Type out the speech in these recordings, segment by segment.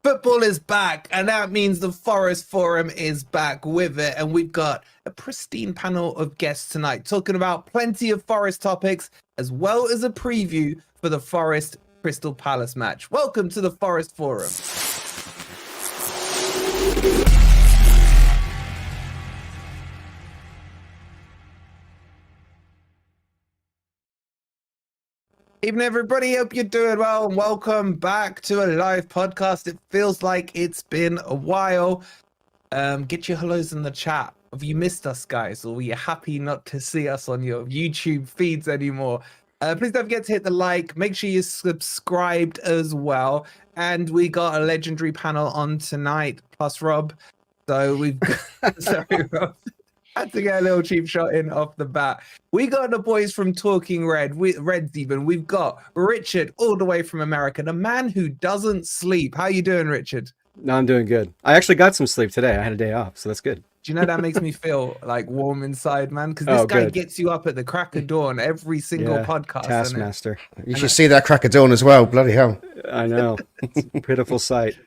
Football is back, and that means the Forest Forum is back with it. And we've got a pristine panel of guests tonight talking about plenty of Forest topics, as well as a preview for the Forest Crystal Palace match. Welcome to the Forest Forum. Evening, everybody. Hope you're doing well, and welcome back to a live podcast. It feels like it's been a while. Get your hellos in the chat. Have you missed us, guys, or were you happy not to see us on your YouTube feeds anymore? Please don't forget to hit the like. Make sure you're subscribed as well. And we got a legendary panel on tonight, plus Rob. So we've got, sorry, Rob. Had to get a little cheap shot in off the bat. We got the boys from Talking Reds even. We've got Richard all the way from America, the man who doesn't sleep. How you doing, Richard? No, I'm doing good. I actually got some sleep today. I had a day off, so that's good. Do you know that makes me feel like warm inside, man? Because this guy gets you up at the crack of dawn every single podcast. Taskmaster. You should see that crack of dawn as well. Bloody hell. I know. It's a pitiful sight.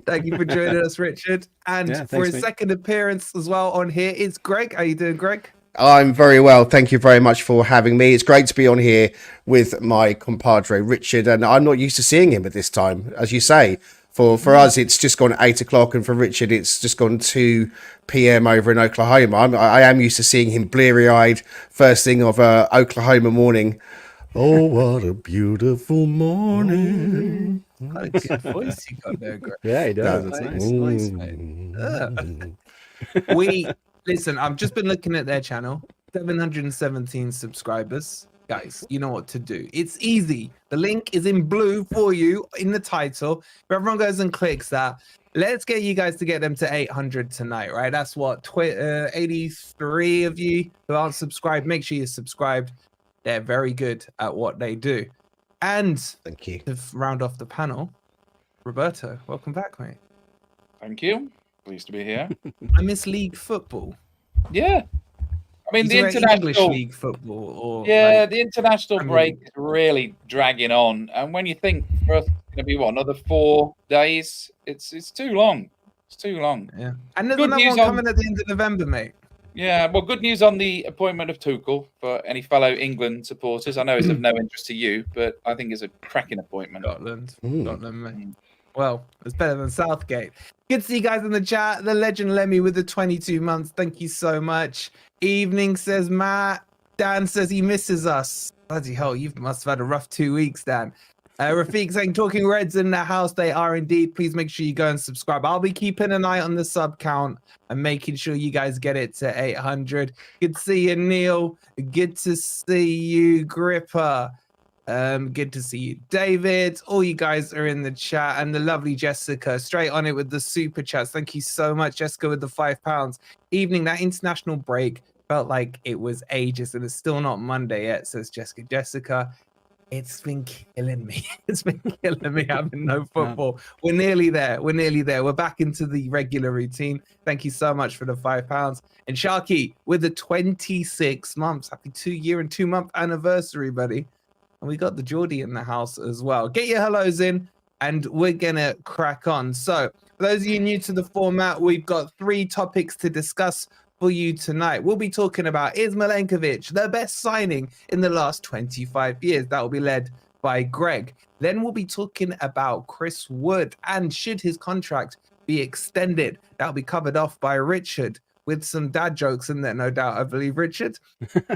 Thank you for joining us, Richard. And for his second appearance as well on here, it's Greg. How you doing, Greg? I'm very well. Thank you very much for having me. It's great to be on here with my compadre, Richard. And I'm not used to seeing him at this time. As you say, for us, it's just gone 8 o'clock. And for Richard, it's just gone 2 p.m. over in Oklahoma. I am used to seeing him bleary-eyed first thing of Oklahoma morning. Oh, what a beautiful morning. What a good voice you got there, Greg. Yeah, he does. It's nice. Listen, I've just been looking at their channel. 717 subscribers. Guys, you know what to do. It's easy. The link is in blue for you in the title. If everyone goes and clicks that, let's get you guys to get them to 800 tonight, right? That's what, 83 of you who aren't subscribed. Make sure you're subscribed. They're very good at what they do. And thank you. To round off the panel, Roberto, welcome back, mate. Thank you. Pleased to be here. I miss league football. Yeah. I mean, the international English league football. Or the international break is really dragging on. And when you think for us, it's going to be another 4 days? It's too long. It's too long. Yeah. And there's another one coming at the end of November, mate. Yeah, well, good news on the appointment of Tuchel for any fellow England supporters. I know it's of no interest to you, but I think it's a cracking appointment. Scotland, mate. Well, it's better than Southgate. Good to see you guys in the chat. The legend Lemmy with the 22 months. Thank you so much. Evening, says Matt. Dan says he misses us. Bloody hell, you must have had a rough 2 weeks, Dan. Rafiq saying, Talking Reds in the house. They are indeed. Please make sure you go and subscribe. I'll be keeping an eye on the sub count and making sure you guys get it to 800. Good to see you, Neil. Good to see you, Gripper. Good to see you, David. All you guys are in the chat, and the lovely Jessica straight on it with the super chats. Thank you so much, Jessica, with the £5. Evening, that international break felt like it was ages, and it's still not Monday yet, says Jessica. Jessica, it's been killing me. It's been killing me having no football. We're nearly there. We're back into the regular routine. Thank you so much for the £5. And Sharky with the 26 months. Happy 2-year and 2-month anniversary, buddy. And we got the Geordie in the house as well. Get your hellos in, and we're going to crack on. So, for those of you new to the format, we've got 3 topics to discuss for you tonight. We'll be talking about, is Milenkovic the best signing in the last 25 years? That will be led by Greg. Then we'll be talking about Chris Wood, and should his contract be extended? That'll be covered off by Richard, with some dad jokes in there, no doubt, I believe, Richard.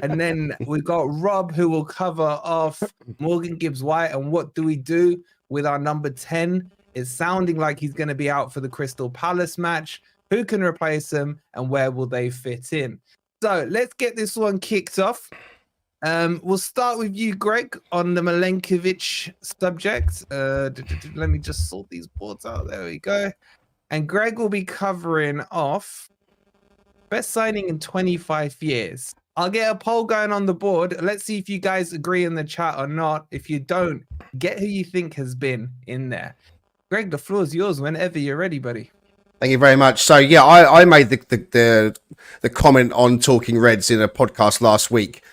And then we've got Rob, who will cover off Morgan Gibbs-White and what do we do with our number 10. It's sounding like he's going to be out for the Crystal Palace match. Who can replace him, and where will they fit in? So let's get this one kicked off. We'll start with you, Greg, on the Milenkovic subject. Let me just sort these boards out. There we go. And Greg will be covering off best signing in 25 years. I'll get a poll going on the board. Let's see if you guys agree in the chat or not. If you don't, get who you think has been in there. Greg, the floor is yours whenever you're ready, buddy. Thank you very much. So, yeah, I made the comment on Talking Reds in a podcast last week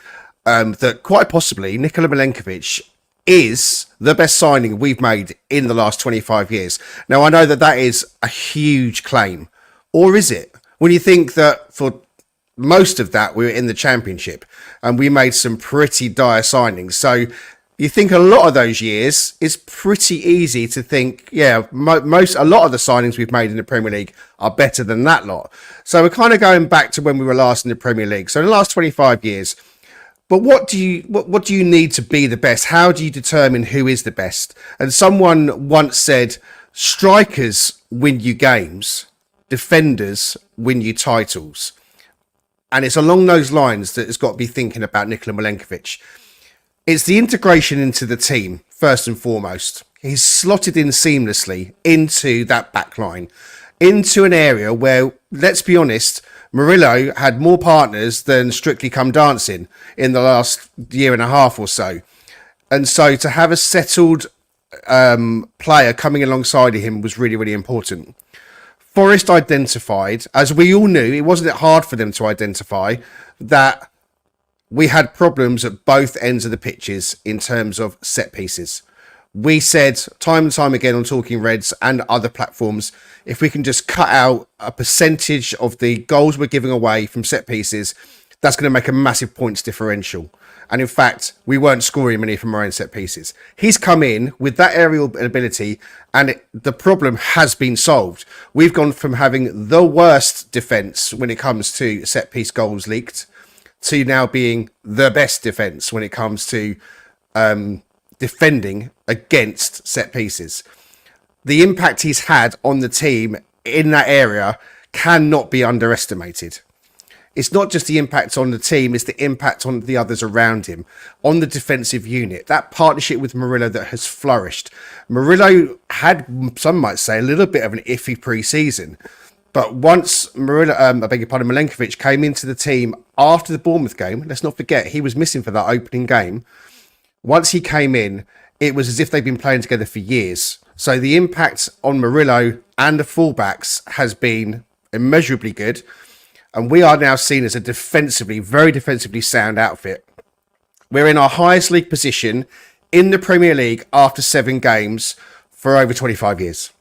that quite possibly Nikola Milenkovic is the best signing we've made in the last 25 years. Now, I know that is a huge claim. Or is it? When you think that for most of that, we were in the Championship and we made some pretty dire signings. So you think a lot of those years is pretty easy to think, yeah, a lot of the signings we've made in the Premier League are better than that lot. So we're kind of going back to when we were last in the Premier League. So in the last 25 years, but what do you need to be the best? How do you determine who is the best? And someone once said, strikers win you games, defenders win you titles. And it's along those lines that it's got to be thinking about Nikola Milenkovic. It's the integration into the team, first and foremost. He's slotted in seamlessly into that back line, into an area where, let's be honest, Murillo had more partners than Strictly Come Dancing in the last year and a half or so. And so to have a settled player coming alongside of him was really, really important. Forest identified, as we all knew, it wasn't hard for them to identify, that we had problems at both ends of the pitches in terms of set pieces. We said time and time again on Talking Reds and other platforms, if we can just cut out a percentage of the goals we're giving away from set pieces, that's going to make a massive points differential. And in fact, we weren't scoring many from our own set pieces. He's come in with that aerial ability and the problem has been solved. We've gone from having the worst defence when it comes to set piece goals leaked to now being the best defence when it comes to defending against set pieces. The impact he's had on the team in that area cannot be underestimated. It's not just the impact on the team, it's the impact on the others around him, on the defensive unit, that partnership with Murillo that has flourished. Murillo had, some might say, a little bit of an iffy pre-season. But once Milenkovic came into the team after the Bournemouth game, let's not forget, he was missing for that opening game. Once he came in, it was as if they'd been playing together for years. So the impact on Murillo and the fullbacks has been immeasurably good. And we are now seen as a very defensively sound outfit. We're in our highest league position in the Premier League after 7 games for over 25 years.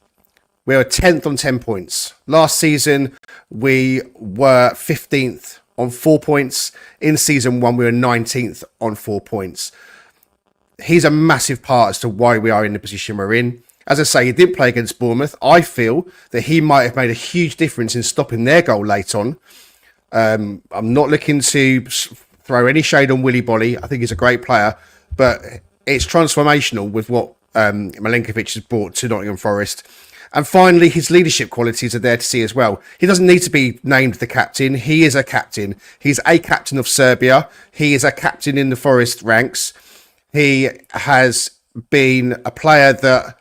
We are 10th on 10 points. Last season, we were 15th on 4 points. In season 1, we were 19th on 4 points. He's a massive part as to why we are in the position we're in. As I say, he didn't play against Bournemouth. I feel that he might have made a huge difference in stopping their goal late on. I'm not looking to throw any shade on Willy Bolly. I think he's a great player, but it's transformational with what Milenkovic has brought to Nottingham Forest. And finally, his leadership qualities are there to see as well. He doesn't need to be named the captain. He is a captain. He's a captain of Serbia. He is a captain in the Forest ranks. He has been a player that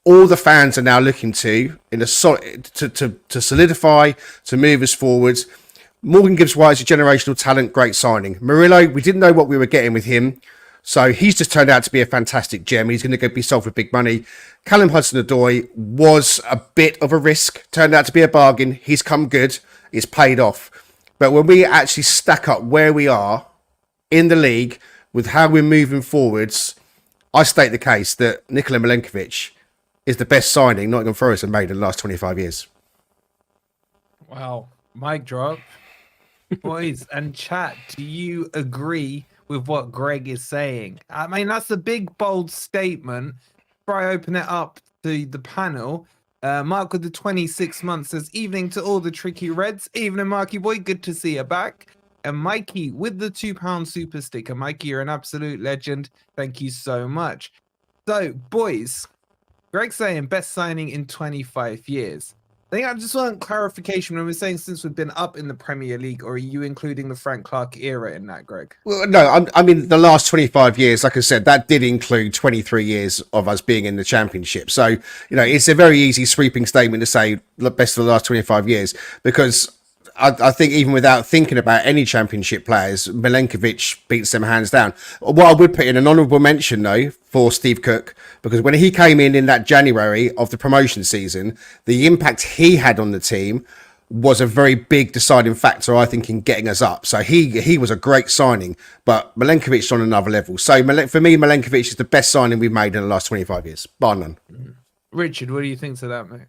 all the fans are now looking to in a to solidify, to move us forwards. Morgan Gibbs-White is a generational talent, great signing. Murillo, we didn't know what we were getting with him, so he's just turned out to be a fantastic gem. He's going to be sold for big money. Callum Hudson-Odoi was a bit of a risk, turned out to be a bargain. He's come good, it's paid off. But when we actually stack up where we are in the league with how we're moving forwards, I state the case that Nikola Milenkovic is the best signing Nottingham Forest have made in the last 25 years. Wow. Mic drop. Boys and chat, do you agree with what Greg is saying? I mean, that's a big, bold statement. Before I open it up to the panel, Mark with the 26 months says, evening to all the tricky Reds. Evening, Marky boy. Good to see you back. And Mikey with the £2 super sticker. Mikey, you're an absolute legend. Thank you so much. So, boys, Greg's saying best signing in 25 years. I think I just want clarification when we're saying since we've been up in the Premier League, or are you including the Frank Clark era in that, Greg? Well, no, I mean, the last 25 years, like I said, that did include 23 years of us being in the Championship. So, it's a very easy sweeping statement to say the best of the last 25 years, because I think even without thinking about any Championship players, Milenkovic beats them hands down. What I would put in an honourable mention, though, for Steve Cook, because when he came in that January of the promotion season, the impact he had on the team was a very big deciding factor, I think, in getting us up. So he was a great signing, but Milenkovic on another level. So for me, Milenkovic is the best signing we've made in the last 25 years, bar none. Richard, what do you think to that, mate?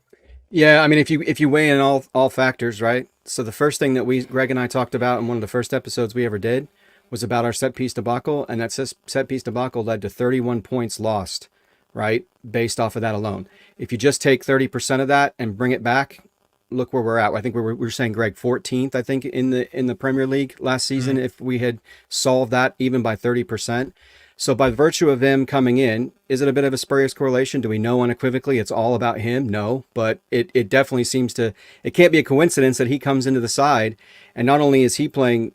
Yeah, I mean, if you weigh in all factors, right? So the first thing that Greg and I talked about in one of the first episodes we ever did was about our set piece debacle, and that set piece debacle led to 31 points lost, right? Based off of that alone. If you just take 30% of that and bring it back, look where we're at. I think we were saying, Greg, 14th, I think, in the Premier League last season, if we had solved that even by 30%. So by virtue of him coming in, is it a bit of a spurious correlation? Do we know unequivocally it's all about him? No, but it definitely seems to, it can't be a coincidence that he comes into the side, and not only is he playing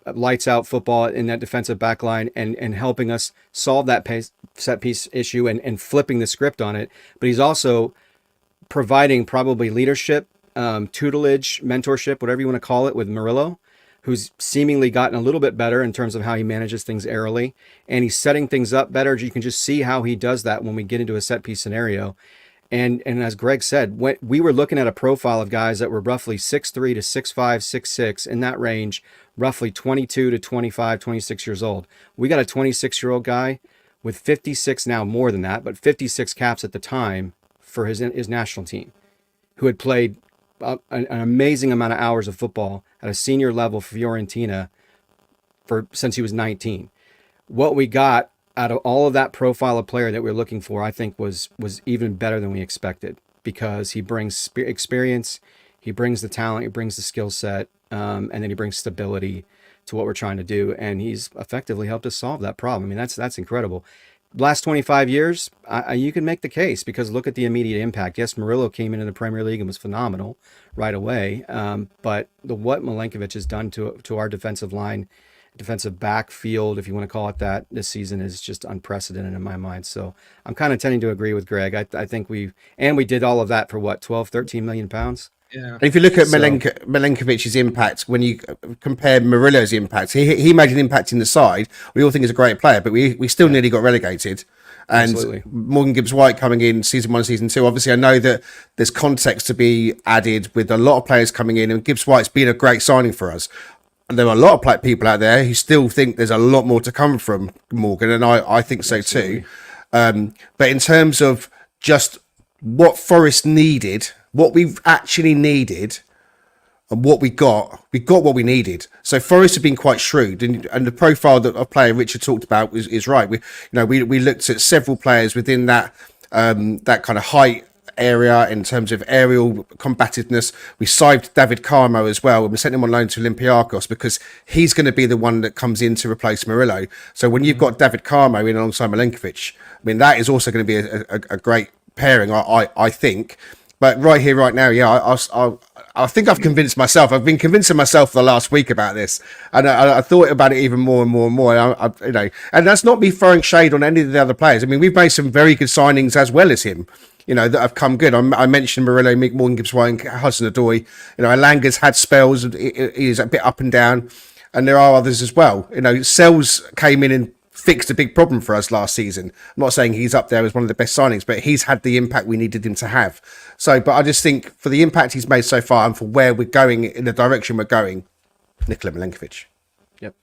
lights out football in that defensive back line and helping us solve that set piece issue and flipping the script on it, but he's also providing probably leadership, tutelage, mentorship, whatever you want to call it, with Murillo, who's seemingly gotten a little bit better in terms of how he manages things airily, and he's setting things up better. You can just see how he does that when we get into a set piece scenario. And as Greg said, when we were looking at a profile of guys that were roughly 6'3" to 6'5", 6'6", in that range, roughly 22 to 25, 26 years old. We got a 26-year-old guy with 56, now more than that, but 56 caps at the time for his national team, who had played an amazing amount of hours of football at a senior level for Fiorentina since he was 19. What we got out of all of that profile of player that we were looking for, I think was even better than we expected, because he brings experience, he brings the talent, he brings the skill set, and then he brings stability to what we're trying to do. And he's effectively helped us solve that problem. I mean, that's incredible. Last 25 years, you can make the case, because look at the immediate impact. Yes, Murillo came into the Premier League and was phenomenal right away. But what Milenkovic has done to our defensive line, defensive backfield, if you want to call it that, this season is just unprecedented in my mind. So I'm kind of tending to agree with Greg. I think we did all of that for what, 12, 13 million pounds? Yeah. And if you look at Milenkovic's impact, when you compare Murillo's impact, he made an impact in the side. We all think he's a great player, but we still nearly got relegated. And Absolutely. Morgan Gibbs-White coming in season 1, season 2. Obviously, I know that there's context to be added with a lot of players coming in, and Gibbs-White's been a great signing for us. And there are a lot of people out there who still think there's a lot more to come from Morgan, and I think so too. But in terms of just what Forest needed, what we've actually needed, and what we got what we needed. So Forest have been quite shrewd, and the profile that a player Richard talked about is right. We looked at several players within that that kind of height area in terms of aerial combativeness. We signed David Carmo as well, and we sent him on loan to Olympiacos because he's going to be the one that comes in to replace Murillo. So when you've got David Carmo in alongside Milenkovic, I mean, that is also going to be a great pairing, I think. But right here, right now, yeah, I think I've convinced myself. I've been convincing myself for the last week about this, and I thought about it even more and more and more. And that's not me throwing shade on any of the other players. I mean, we've made some very good signings as well as him, that have come good. I mentioned Murillo, Morgan Gibbs-White, and Hudson-Odoi. Alanga's had spells. He's a bit up and down, and there are others as well. Sells came in and fixed a big problem for us last season. I'm not saying he's up there as one of the best signings, but he's had the impact we needed him to have. So, but I just think for the impact he's made so far and for where we're going, in the direction we're going, Nikola Milenkovic. Yep.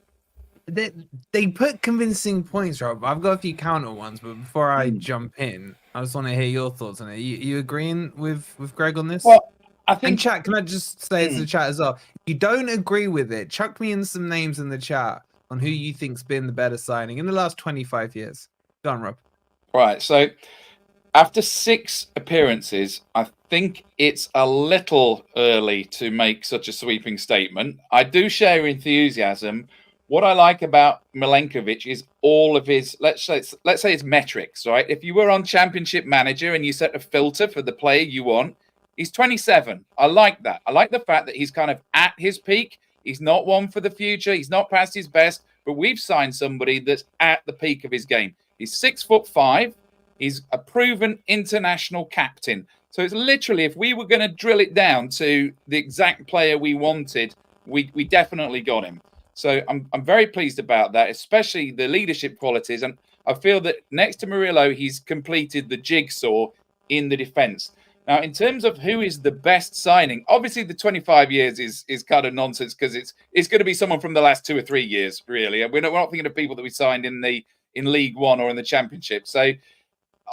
They put convincing points, Rob. I've got a few counter ones, but before I jump in, I just want to hear your thoughts on it. You agreeing with Greg on this? Well, I think... And chat, can I just say to the chat as well? If you don't agree with it, chuck me in some names in the chat on who you think's been the better signing in the last 25 years. Go on, Rob. Right, so after 6 appearances, I think it's a little early to make such a sweeping statement. I do share your enthusiasm. What I like about Milenkovic is all of his, let's say his metrics, right? If you were on Championship Manager and you set a filter for the player you want, he's 27. I like that. I like the fact that he's kind of at his peak. He's not one for the future. He's not past his best, but we've signed somebody that's at the peak of his game. He's 6'5". He's a proven international captain. So it's literally, if we were going to drill it down to the exact player we wanted, we definitely got him. So I'm very pleased about that, especially the leadership qualities. And I feel that next to Murillo, he's completed the jigsaw in the defense. Now, in terms of who is the best signing, obviously the 25 years is kind of nonsense because it's going to be someone from the last 2 or 3 years, really. We're not thinking of people that we signed in League One or in the Championship. So,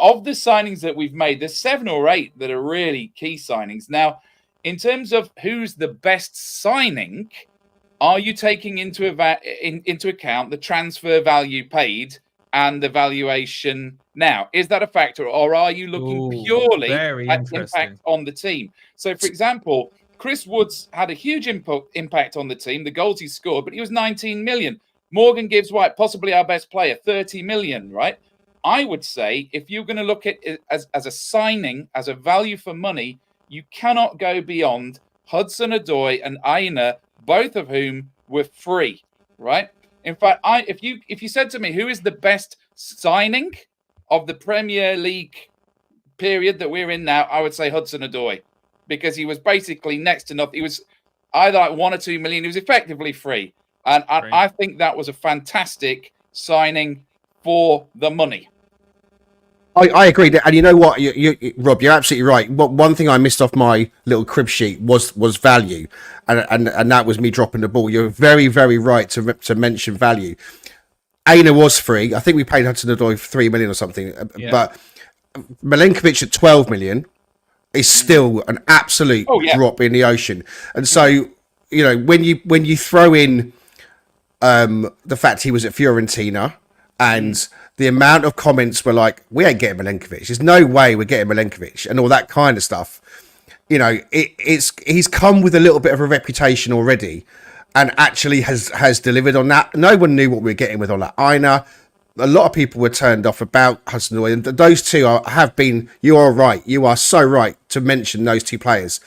of the signings that we've made, there's 7 or 8 that are really key signings. Now, in terms of who's the best signing, are you taking into account the transfer value paid and the valuation now? Is that a factor, or are you looking purely at impact on the team? So, for example, Chris Woods had a huge impact on the team, the goals he scored, but he was 19 million. Morgan Gibbs-White, possibly our best player, 30 million, right? I would say if you're going to look at it as a signing, as a value for money, you cannot go beyond Hudson-Odoi and Aina, both of whom were free, right? In fact, if you said to me who is the best signing of the Premier League period that we're in now, I would say Hudson-Odoi, because he was basically next to nothing. He was either like 1 or 2 million. He was effectively free, and I think that was a fantastic signing for the money. I agree, and you know what, Rob, you're absolutely right. One thing I missed off my little crib sheet was value, and that was me dropping the ball. You're very, very right to mention value. Aina was free. I think we paid Hudson-Odoi 3 million or something, but Milenkovic at 12 million is still an absolute drop in the ocean. And so, you know, when you throw in the fact he was at Fiorentina and the amount of comments were like, we ain't getting Milenkovic. There's no way we're getting Milenkovic and all that kind of stuff. You know, he's come with a little bit of a reputation already and actually has delivered on that. No one knew what we were getting with Aina. A lot of people were turned off about Hudson-Odoi, and those two have been, you are right. You are so right to mention those two players.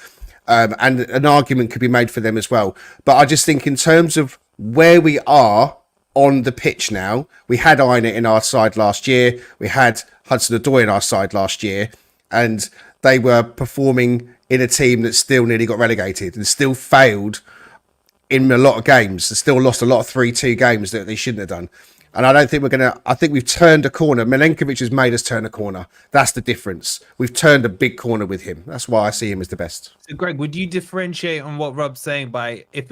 And an argument could be made for them as well. But I just think in terms of where we are on the pitch now, we had Aina in our side last year, we had Hudson-Odoi in our side last year, and they were performing in a team that still nearly got relegated and still failed in a lot of games, and still lost a lot of 3-2 games that they shouldn't have done. And I don't think I think we've turned a corner. Milenkovic has made us turn a corner. That's the difference. We've turned a big corner with him. That's why I see him as the best. So Greg, would you differentiate on what Rob's saying by if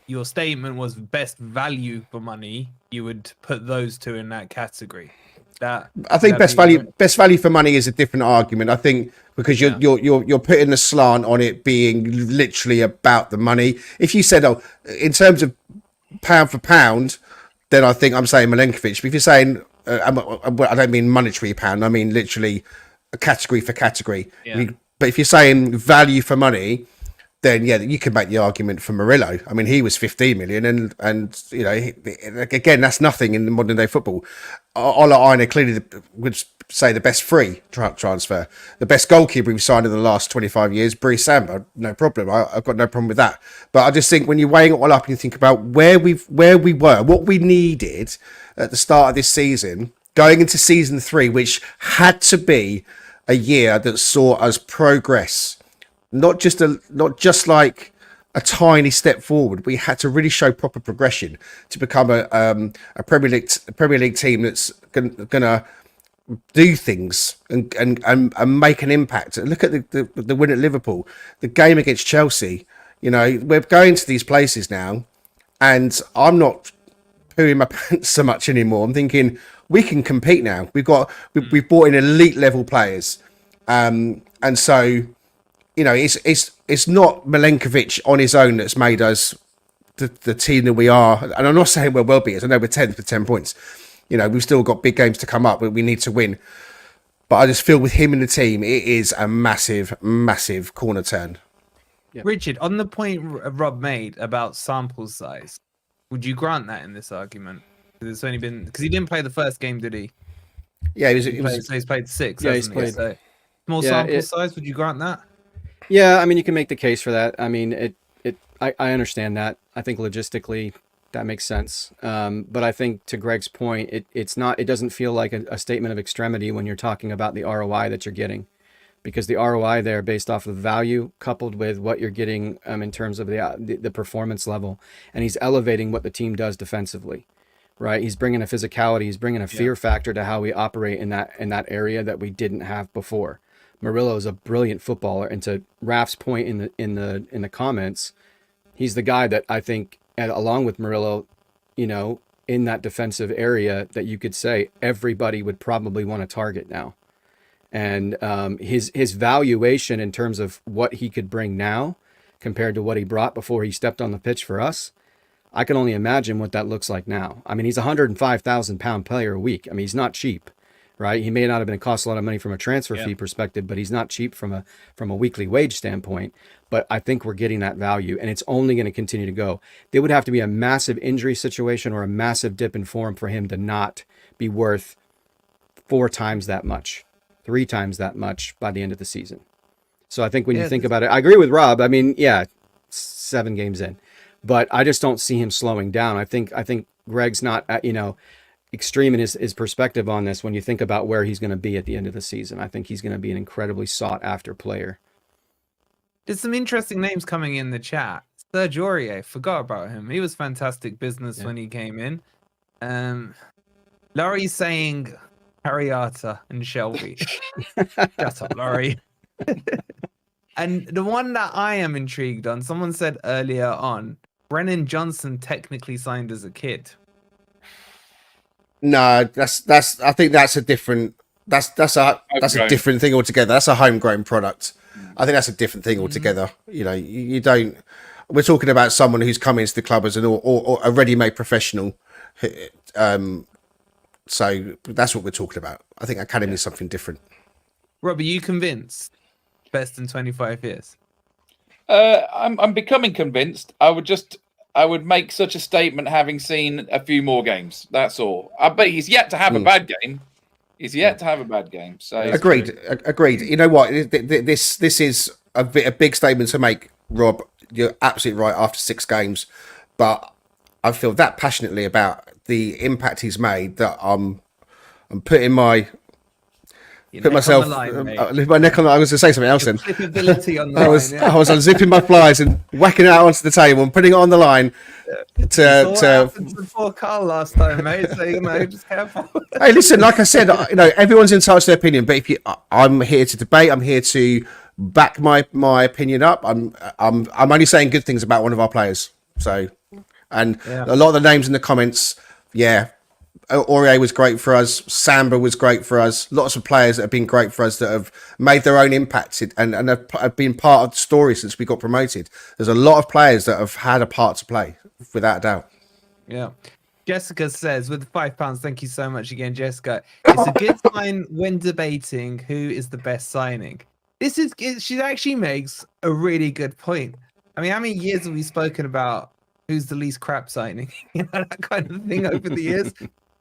your statement was best value for money, you would put those two in that category? I think best value for money is a different argument. I think because you're putting the slant on it being literally about the money. If you said, oh, in terms of pound for pound, then I think I'm saying Milenkovic. But if you're saying, I don't mean monetary pound, I mean literally a category for category. Yeah. But if you're saying value for money, then you could make the argument for Murillo. I mean, he was 15 million, and you know, again, that's nothing in the modern day football. Ola Aina clearly would say the best free transfer, the best goalkeeper we've signed in the last 25 years, Brice Samba, no problem. I've got no problem with that. But I just think when you're weighing it all up and you think about where we were, what we needed at the start of this season, going into season 3, which had to be a year that saw us progress. Not just like a tiny step forward. We had to really show proper progression to become a Premier League team that's gonna do things and make an impact. Look at the win at Liverpool, the game against Chelsea. You know, we're going to these places now, and I'm not pooing my pants so much anymore. I'm thinking we can compete now. We've brought in elite level players, and so. You know, it's not Milenkovic on his own that's made us the team that we are. And I'm not saying we're well-beaters. I know we're 10th with 10 points. You know, we've still got big games to come up, but we need to win. But I just feel with him in the team, it is a massive, massive corner turn. Yeah. Richard, on the point Rob made about sample size, would you grant that in this argument? Because it's only been because he didn't play the first game, did he? Yeah, he's played 6. Yeah, he's played. So, small sample size. Would you grant that? Yeah, I mean, you can make the case for that. I mean, I understand that. I think logistically that makes sense. But I think to Greg's point, it doesn't feel like a statement of extremity when you're talking about the ROI that you're getting, because the ROI there based off of value coupled with what you're getting in terms of the performance level, and he's elevating what the team does defensively, right? He's bringing a physicality, he's bringing a fear factor to how we operate in that area that we didn't have before. Murillo is a brilliant footballer, and to Raf's point in the comments, he's the guy that I think, along with Murillo, in that defensive area, that you could say everybody would probably want to target now. And his valuation in terms of what he could bring now compared to what he brought before he stepped on the pitch for us, I can only imagine what that looks like now. I mean, he's a £105,000 player a week. I mean, he's not cheap, right? He may not have been cost a lot of money from a transfer fee perspective, but he's not cheap from a weekly wage standpoint. But I think we're getting that value, and it's only going to continue to go. There would have to be a massive injury situation or a massive dip in form for him to not be worth 4 times that much, 3 times that much by the end of the season. So I think when you think about it, I agree with Rob. I mean, 7 games in, but I just don't see him slowing down. I think Greg's not, extreme in his perspective on this. When you think about where he's going to be at the end of the season, I think he's going to be an incredibly sought after player. There's some interesting names coming in the chat. Serge Aurier, forgot about him. He was fantastic business when he came in. Laurie's saying Ariata and Shelby. Shut up, Laurie. And the one that I am intrigued on, someone said earlier on, Brennan Johnson technically signed as a kid. No, that's. I think that's a different. That's a different thing altogether. That's a homegrown product. I think that's a different thing altogether. You don't. We're talking about someone who's come into the club as or a ready-made professional. So that's what we're talking about. I think academy is something different. Rob, are you convinced? Best in 25 years. I'm becoming convinced. I would make such a statement having seen a few more games. That's all. But he's yet to have a bad game. He's yet to have a bad game. So agreed. You know what? This is a big statement to make, Rob. You're absolutely right. After 6 games, but I feel that passionately about the impact he's made that I'm putting my. Put myself, my neck on. I was going to say something else. Then I was unzipping my flies and whacking it out onto the table and putting it on the line. Before Carl last time, mate. So just careful. Hey, listen. Like I said, everyone's entitled to their opinion, but I'm here to debate. I'm here to back my opinion up. I'm only saying good things about one of our players. So, and a lot of the names in the comments, Aurier was great for us. Samba was great for us. Lots of players that have been great for us that have made their own impact and have been part of the story since we got promoted. There's a lot of players that have had a part to play, without a doubt. Yeah. Jessica says, with £5, thank you so much again, Jessica. It's a good sign when debating who is the best signing. She actually makes a really good point. I mean, how many years have we spoken about who's the least crap signing? That kind of thing over the years.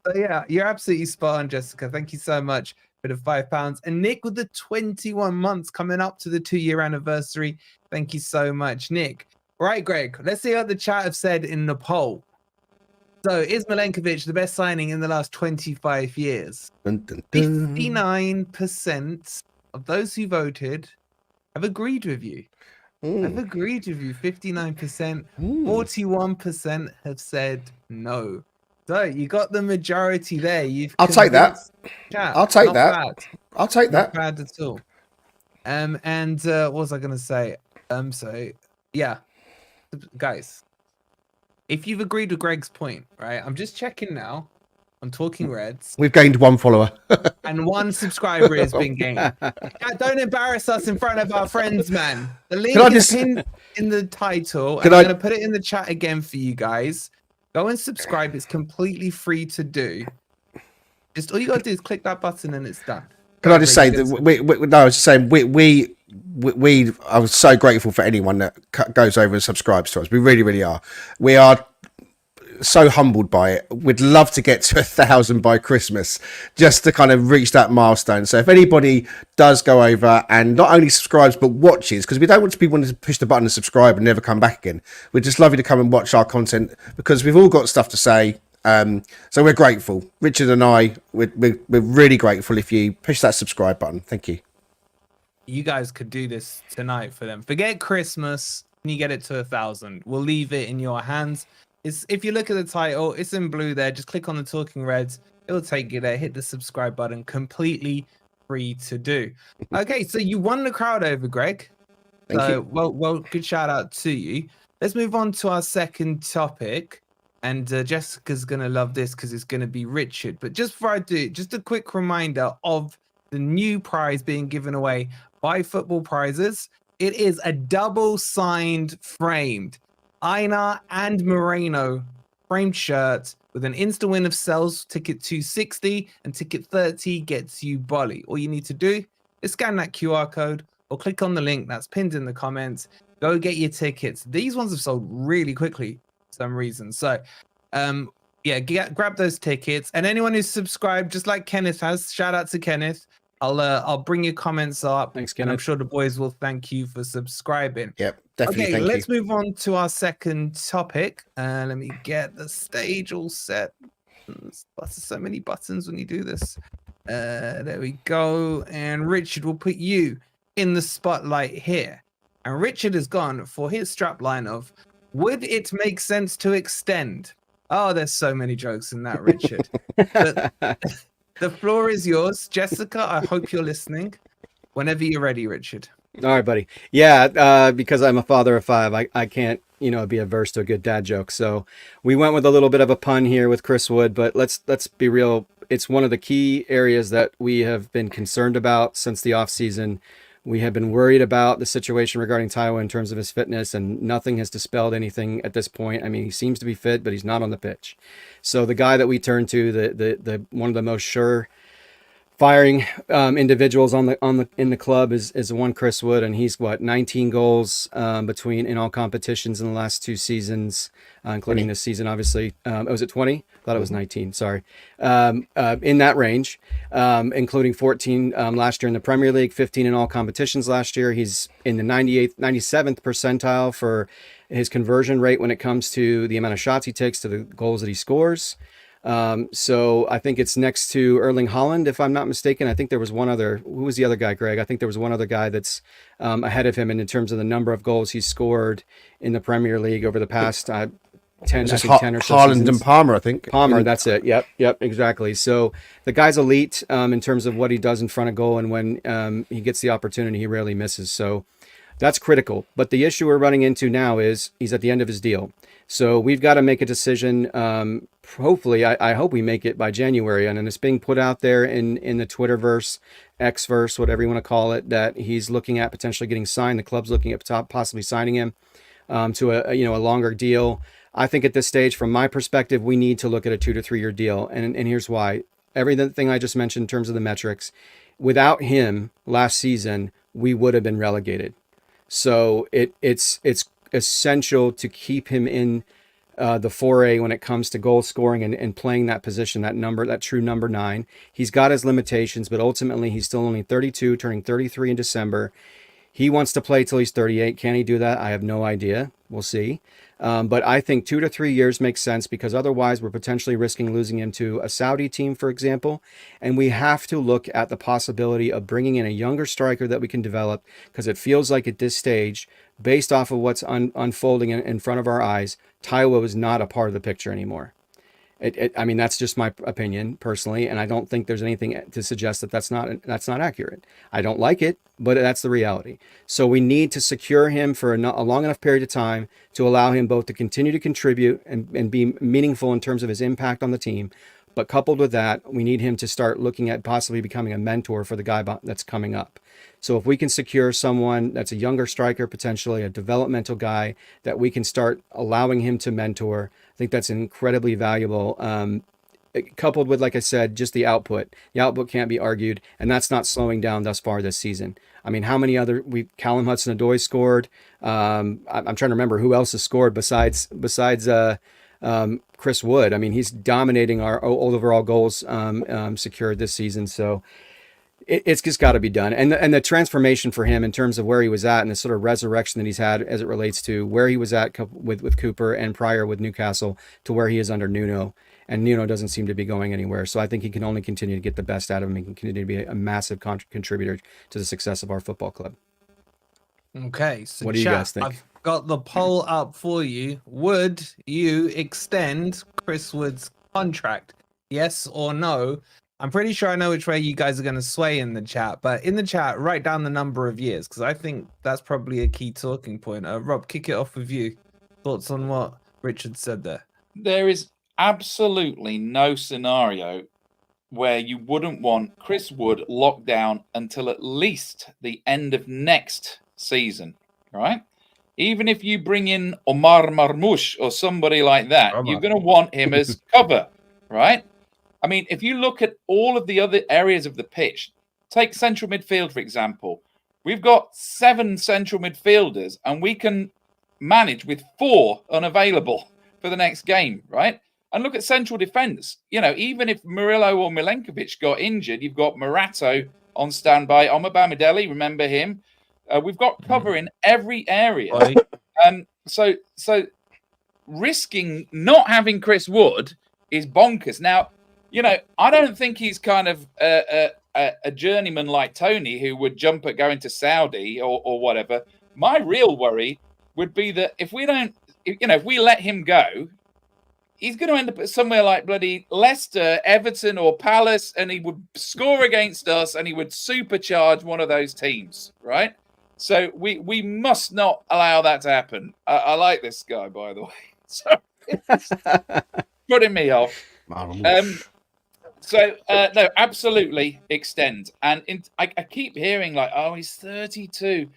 So yeah, you're absolutely spot on, Jessica. Thank you so much for the £5. And Nick with the 21 months coming up to the 2-year anniversary. Thank you so much, Nick. Right, Greg, let's see what the chat have said in the poll. So is Milenkovic the best signing in the last 25 years? 59% of those who voted have agreed with you. I've agreed with you. 59%. 41% have said no. So you got the majority there. I'll take that. I'll take that. Not bad at all. And what was I gonna say? So yeah, guys, if you've agreed with Greg's point, right? I'm just checking now on Talking Reds. We've gained 1 follower. And 1 subscriber has been gained. Don't embarrass us in front of our friends, man. The link is pinned in the title. I'm going to put it in the chat again for you guys. Go and subscribe. It's completely free to do. Just all you got to do is click that button and it's done. Can I just say that I was just saying we are so grateful for anyone that goes over and subscribes to us. We really, really are. We are so humbled by it. We'd love to get to 1,000 by Christmas just to kind of reach that milestone. So if anybody does go over and not only subscribes but watches, because we don't want people to push the button and subscribe and never come back again. We'd just love you to come and watch our content because we've all got stuff to say. So we're grateful. Richard and I, we're really grateful if you push that subscribe button. Thank you. You guys could do this tonight for them. Forget Christmas and you get it to 1,000. We'll leave it in your hands. If you look at the title, it's in blue there. Just click on the Talking Reds. It will take you there. Hit the subscribe button completely free to do. Okay, so you won the crowd over, Greg. Thank you. Well, good shout out to you. Let's move on to our second topic. And Jessica's going to love this because it's going to be Richard. But just before I do, just a quick reminder of the new prize being given away by Football Prizes. It is a double-signed framed Aina and Moreno framed shirt with an instant win of sales. Ticket 260 and ticket 30 gets you Bolly. All you need to do is scan that QR code or click on the link that's pinned in the comments. Go get your tickets. These ones have sold really quickly for some reason. So, yeah, grab those tickets. And anyone who's subscribed, just like Kenneth has, shout out to Kenneth. I'll bring your comments up. Thanks, and I'm Kenneth. sure the boys will thank you for subscribing. Yep, definitely. Okay, Thank let's you. move on to our second topic. Let me get the stage all set. There's so many buttons when you do this. There we go. And Richard will put you in the spotlight here. And Richard has gone for his strapline of, would it make sense to extend? Oh, there's so many jokes in that, Richard. The floor is yours. Jessica, I hope you're listening. Whenever you're ready, Richard. All right, buddy. Yeah, because I'm a father of 5, I can't, be averse to a good dad joke. So we went with a little bit of a pun here with Chris Wood, but let's be real. It's one of the key areas that we have been concerned about since the offseason. We have been worried about the situation regarding Taiwo in terms of his fitness, and nothing has dispelled anything at this point. I mean, he seems to be fit, but he's not on the pitch. So the guy that we turn to, the one of the most sure firing individuals in the club is one Chris Wood, and he's 19 goals in all competitions in the last 2 seasons, including this season, obviously. Was it 20? I thought it was 19. Sorry, in that range, including 14 last year in the Premier League, 15 in all competitions last year. He's in the 97th percentile for his conversion rate when it comes to the amount of shots he takes to the goals that he scores. So I think it's next to Erling Haaland, if I'm not mistaken. I think there was one other. Who was the other guy, Greg? I think there was one other guy that's ahead of him in terms of the number of goals he's scored in the Premier League over the past 10 or so Haaland seasons. and Palmer, I think. Palmer, that's it. Yep, exactly. So the guy's elite in terms of what he does in front of goal, and when he gets the opportunity, he rarely misses. So that's critical. But the issue we're running into now is he's at the end of his deal. So we've got to make a decision. Hopefully, I hope we make it by January. And it's being put out there in the Twitterverse, Xverse, whatever you want to call it, that he's looking at potentially getting signed. The club's looking at possibly signing him to a longer deal. I think at this stage, from my perspective, we need to look at a 2 to 3 year deal. And here's why. Everything I just mentioned in terms of the metrics, without him last season, we would have been relegated. So it's essential to keep him in the foray when it comes to goal scoring and playing that position, that true number 9. He's got his limitations, but ultimately he's still only 32, turning 33 in December. He wants to play till he's 38. Can he do that? I have no idea. We'll see. But I think 2 to 3 years makes sense, because otherwise we're potentially risking losing him to a Saudi team, for example. And we have to look at the possibility of bringing in a younger striker that we can develop, because it feels like at this stage, based off of what's unfolding in front of our eyes, Taiwo is not a part of the picture anymore. I mean, that's just my opinion personally, and I don't think there's anything to suggest that that's not accurate. I don't like it, but that's the reality. So we need to secure him for a long enough period of time to allow him both to continue to contribute and be meaningful in terms of his impact on the team. But coupled with that, we need him to start looking at possibly becoming a mentor for the guy that's coming up. So if we can secure someone that's a younger striker, potentially a developmental guy that we can start allowing him to mentor, I think that's incredibly valuable. Coupled with, like I said, just the output. The output can't be argued, and that's not slowing down thus far this season. I mean, how many other Callum Hudson-Odoi scored? I'm trying to remember who else has scored besides Chris Wood. I mean, he's dominating our overall goals secured this season. So it's just got to be done. And the transformation for him in terms of where he was at and the sort of resurrection that he's had as it relates to where he was at with Cooper and prior with Newcastle to where he is under Nuno. And Nuno doesn't seem to be going anywhere. So I think he can only continue to get the best out of him. He can continue to be a massive contributor to the success of our football club. Okay, so what do you guys think? I've got the poll up for you. Would you extend Chris Wood's contract? Yes or no? I'm pretty sure I know which way you guys are going to sway in the chat, but in the chat, write down the number of years because I think that's probably a key talking point. Rob, kick it off with you. Thoughts on what Richard said there? There is absolutely no scenario where you wouldn't want Chris Wood locked down until at least the end of next season, right? Even if you bring in Omar Marmoush or somebody like that, you're going to want him as cover, right? I mean, if you look at all of the other areas of the pitch, take central midfield, for example. We've got 7 central midfielders and we can manage with 4 unavailable for the next game, right? And look at central defence. You know, even if Murillo or Milenkovic got injured, you've got Morato on standby. Omar Bamidele, remember him? We've got cover in every area. So risking not having Chris Wood is bonkers. Now, you know, I don't think he's kind of a journeyman like Tony who would jump at going to Saudi or whatever. My real worry would be that if we don't, if we let him go, he's going to end up somewhere like bloody Leicester, Everton, or Palace, and he would score against us, and he would supercharge one of those teams, right? So we must not allow that to happen. I like this guy, by the way. So it's putting me off. No, absolutely extend. And I keep hearing like, oh, he's 32.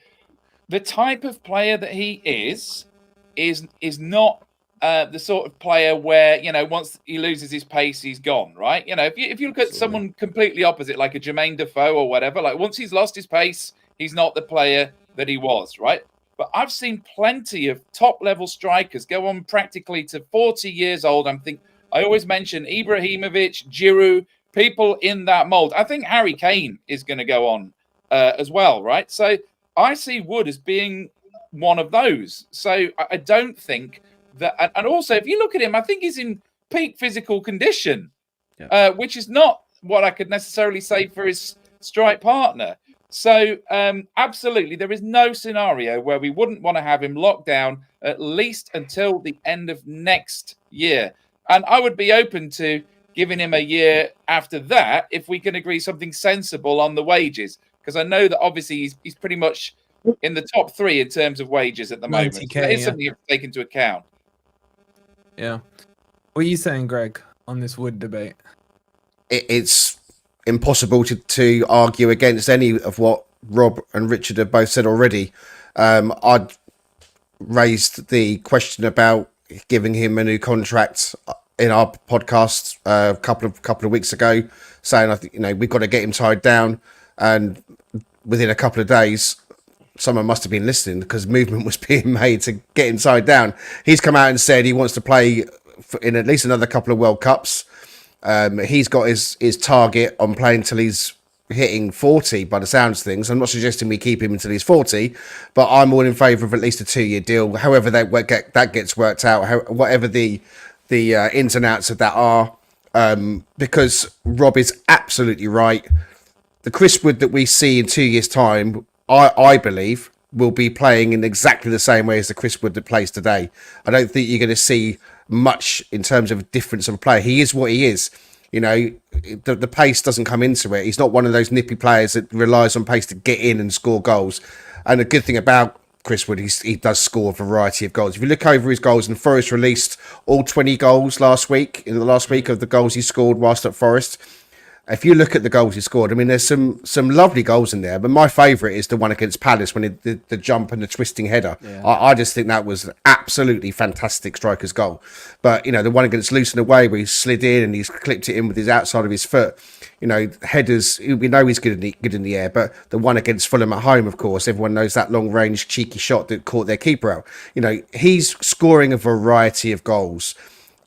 The type of player that he is not the sort of player where, once he loses his pace, he's gone, right? If you look at someone completely opposite, like a Jermaine Defoe or whatever, like once he's lost his pace, he's not the player that he was, right? But I've seen plenty of top-level strikers go on practically to 40 years old. I always mention Ibrahimovic, Giroud, people in that mold. I think Harry Kane is going to go on as well, right? So I see Wood as being one of those. So I don't think that... And also, if you look at him, I think he's in peak physical condition, which is not what I could necessarily say for his strike partner. So absolutely, there is no scenario where we wouldn't want to have him locked down at least until the end of next year. And I would be open to giving him a year after that if we can agree something sensible on the wages. Because I know that obviously he's pretty much in the top 3 in terms of wages at the moment. So that is something you have to take into account. Yeah. What are you saying, Greg, on this Wood debate? It's impossible to argue against any of what Rob and Richard have both said already. I'd raised the question about giving him a new contract in our podcast a couple of weeks ago, saying I think we've got to get him tied down, and within a couple of days someone must have been listening because movement was being made to get him tied down. He's come out and said he wants to play in at least another couple of World Cups. He's got his target on playing until he's hitting 40 by the sounds of things. I'm not suggesting we keep him until he's 40, but I'm all in favour of at least a 2-year deal. However that gets worked out, whatever the ins and outs of that are, because Rob is absolutely right. The Chris Wood that we see in 2 years' time, I believe, will be playing in exactly the same way as the Chris Wood that plays today. I don't think you're going to see much in terms of difference of a player. He is what he is. The pace doesn't come into it. He's not one of those nippy players that relies on pace to get in and score goals. And the good thing about Chris Wood, he does score a variety of goals. If you look over his goals, and Forest released all 20 goals in the last week of the goals he scored whilst at Forest. If you look at the goals he scored, I mean, there's some lovely goals in there, but my favourite is the one against Palace when he did the jump and the twisting header. Yeah. I just think that was an absolutely fantastic striker's goal. But, the one against Luton away where he slid in and he's clipped it in with his outside of his foot, headers, we know he's good in the air, but the one against Fulham at home, of course, everyone knows that long-range cheeky shot that caught their keeper out. He's scoring a variety of goals,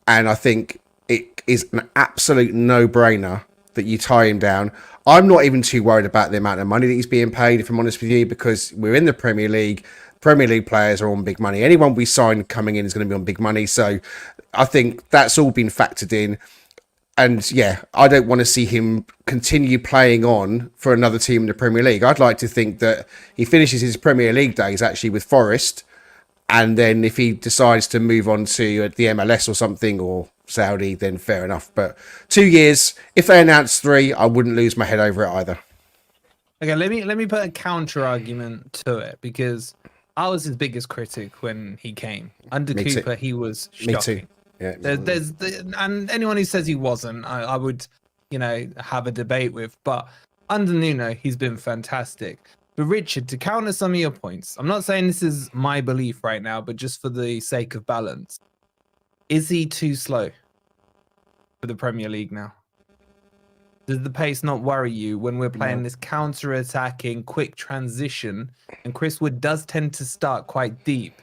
and I think it is an absolute no-brainer that you tie him down. I'm not even too worried about the amount of money that he's being paid, if I'm honest with you, because we're in the Premier League. Premier League players are on big money. Anyone we sign coming in is going to be on big money. So I think that's all been factored in. And yeah, I don't want to see him continue playing on for another team in the Premier League. I'd like to think that he finishes his Premier League days actually with Forest, And then if he decides to move on to the MLS or something, or Saudi, then fair enough. But 2 years, if they announce 3, I wouldn't lose my head over it either. Okay, let me put a counter argument to it, because I was his biggest critic when he came. Under Me too. Cooper, he was Me shocking. too. Yeah. And anyone who says he wasn't, I would, have a debate with. But under Nuno, he's been fantastic. But Richard, to counter some of your points, I'm not saying this is my belief right now, but just for the sake of balance, is he too slow for the Premier League now? Does the pace not worry you when we're playing this counter-attacking, quick transition? And Chris Wood does tend to start quite deep.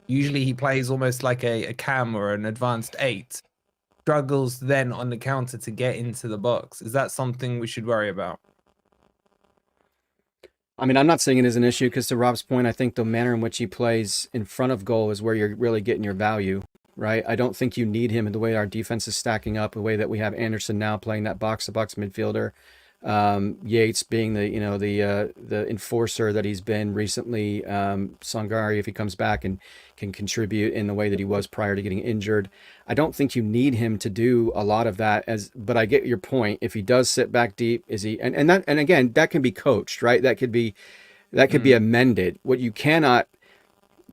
Usually he plays almost like a cam or an advanced 8. Struggles then on the counter to get into the box. Is that something we should worry about? I mean, I'm not saying it is an issue, because to Rob's point, I think the manner in which he plays in front of goal is where you're really getting your value, right? I don't think you need him in the way our defense is stacking up, the way that we have Anderson now playing that box-to-box midfielder. Yates being the enforcer that he's been recently. Sangari, if he comes back and can contribute in the way that he was prior to getting injured. I don't think you need him to do a lot of that, but I get your point. If he does sit back deep, is he, and again, that can be coached, right? That could be amended. What you cannot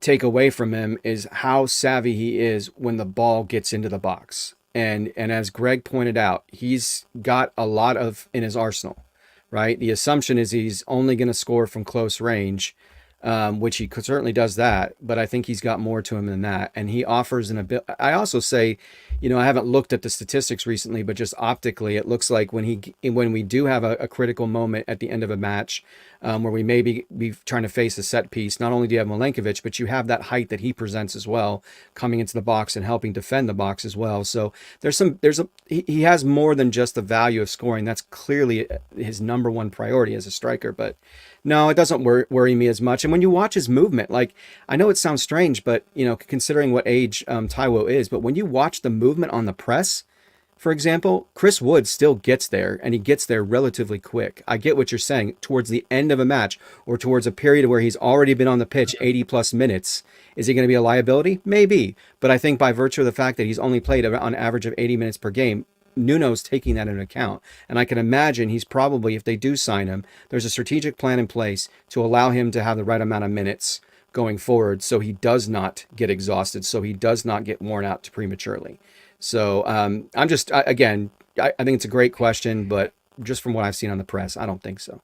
take away from him is how savvy he is when the ball gets into the box. And as Greg pointed out, he's got a lot in his arsenal, right? The assumption is he's only going to score from close range, which he certainly does that, but I think he's got more to him than that. And he offers an ability. I also say, I haven't looked at the statistics recently, but just optically, it looks like when we do have a critical moment at the end of a match, where we may be trying to face a set piece, not only do you have Milenkovic, but you have that height that he presents as well, coming into the box and helping defend the box as well. So he has more than just the value of scoring. That's clearly his number one priority as a striker, but no, it doesn't worry me as much. And when you watch his movement, like, I know it sounds strange, but considering what age Taiwo is, but when you watch the movement on the press, for example, Chris Wood still gets there, and he gets there relatively quick. I get what you're saying. Towards the end of a match, or towards a period where he's already been on the pitch 80 plus minutes, is he going to be a liability? Maybe. But I think by virtue of the fact that he's only played on average of 80 minutes per game, Nuno's taking that into account. And I can imagine he's probably, if they do sign him, there's a strategic plan in place to allow him to have the right amount of minutes going forward, so he does not get exhausted, so he does not get worn out prematurely. So I think it's a great question, but just from what I've seen on the press, I don't think so.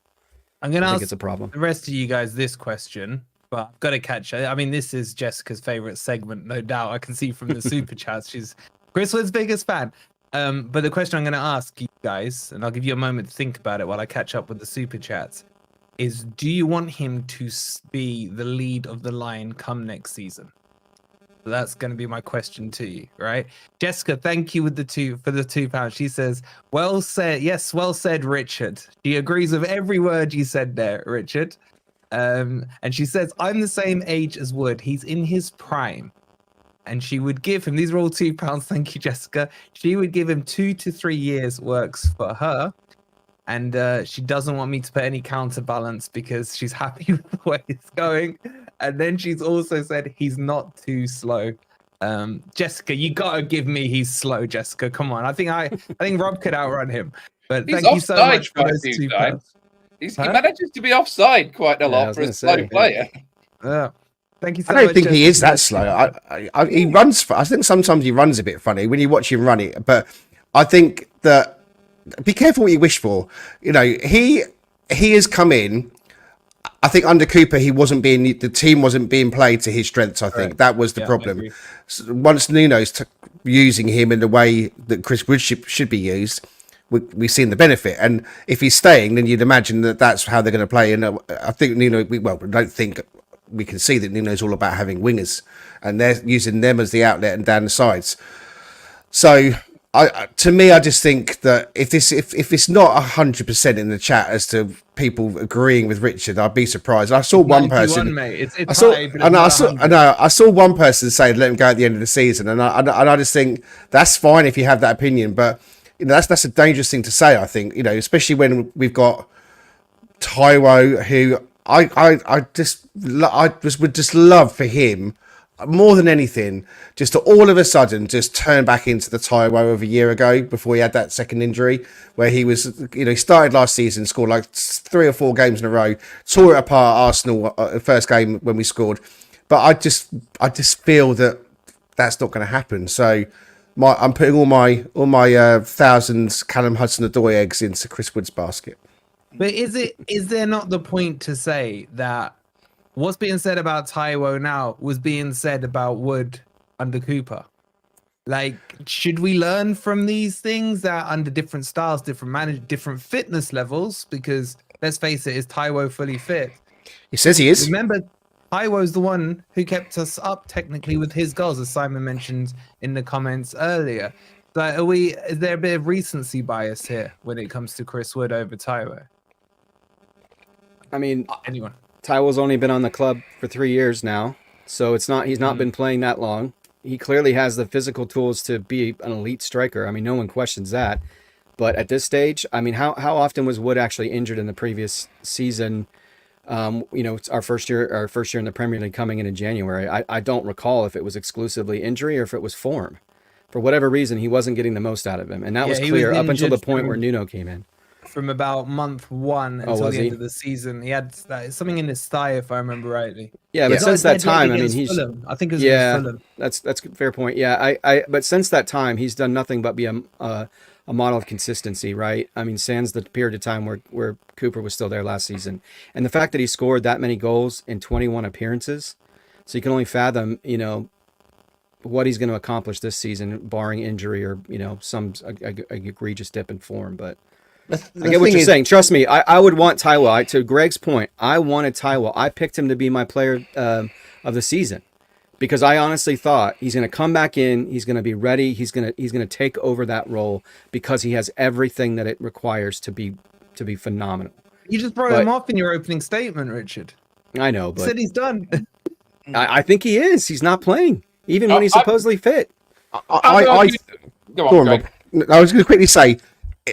I'm going to ask it's a problem. the rest of you guys this question, but I've got to catch it. I mean, this is Jessica's favorite segment, no doubt. I can see from the super chats. She's Chris Wood's biggest fan. But the question I'm going to ask you guys, and I'll give you a moment to think about it while I catch up with the super chats, is do you want him to be the lead of the line come next season? So that's going to be my question to you, right? Jessica, thank you for the £2. She says, well said. Yes, well said, Richard. She agrees with every word you said there, Richard. And she says, I'm the same age as Wood. He's in his prime. And she would give him, these are all £2. Thank you, Jessica. She would give him 2 to 3 years works for her. And she doesn't want me to put any counterbalance because she's happy with the way it's going. And then she's also said he's not too slow. Jessica, you gotta give me he's slow, Jessica. Come on. I think Rob could outrun him. But thank you so much for those £2. He manages to be offside quite a lot for a slow player. Thank you so much. I don't think he is that slow. He runs. I think sometimes he runs a bit funny when you watch him run it. But I think that be careful what you wish for. He has come in. I think under Cooper, the team wasn't being played to his strengths. I think that was the problem. So once Nuno's using him in the way that Chris Wood should be used, we've seen the benefit. And if he's staying, then you'd imagine that that's how they're going to play. And I think Nuno. We can see that Nuno's all about having wingers, and they're using them as the outlet and down the sides. So, to me, I just think that if it's not 100% in the chat as to people agreeing with Richard, I'd be surprised. I saw one person. Mate. I saw one person say let him go at the end of the season, and I just think that's fine if you have that opinion, but that's a dangerous thing to say. I think especially when we've got Taiwo, who I would just love for him more than anything, just to all of a sudden just turn back into the Taiwo of a year ago before he had that second injury, where he was, he started last season, scored like 3 or 4 games in a row, tore it apart at Arsenal first game when we scored. But I just feel that that's not going to happen. So I'm putting all my 1,000 Callum Hudson-Odoi eggs into Chris Wood's basket. But is there not the point to say that what's being said about Taiwo now was being said about Wood under Cooper? Like, should we learn from these things that under different styles, different fitness levels? Because let's face it, is Taiwo fully fit? He says he is. Remember, Taiwo's the one who kept us up technically with his goals, as Simon mentioned in the comments earlier. So is there a bit of recency bias here when it comes to Chris Wood over Taiwo? I mean, Anyone? Taiwo's only been on the club for 3 years now, so he's not been playing that long. He clearly has the physical tools to be an elite striker. I mean, no one questions that. But at this stage, I mean, how often was Wood actually injured in the previous season? It's our first year in the Premier League coming in January. I don't recall if it was exclusively injury or if it was form. For whatever reason, he wasn't getting the most out of him, and that was clear up until the point where Nuno came in. From about month 1 until the end he? of the season, he had something in his thigh, if I remember rightly. Yeah, but since that time, I mean, I think it was against Fulham. That's a fair point. Yeah, but since that time, he's done nothing but be a model of consistency, right? I mean, sans the period of time where Cooper was still there last season, and the fact that he scored that many goals in 21 appearances, so you can only fathom, what he's going to accomplish this season, barring injury or some egregious dip in form, but. I get what you're saying. Trust me, I would want Taiwo. To Greg's point, I wanted Taiwo. I picked him to be my player of the season because I honestly thought he's going to come back in. He's going to be ready. He's going to take over that role because he has everything that it requires to be phenomenal. You just brought him off in your opening statement, Richard. I know, but you said he's done. I think he is. He's not playing even when he's supposedly fit. Go on, Rob. I was going to quickly say,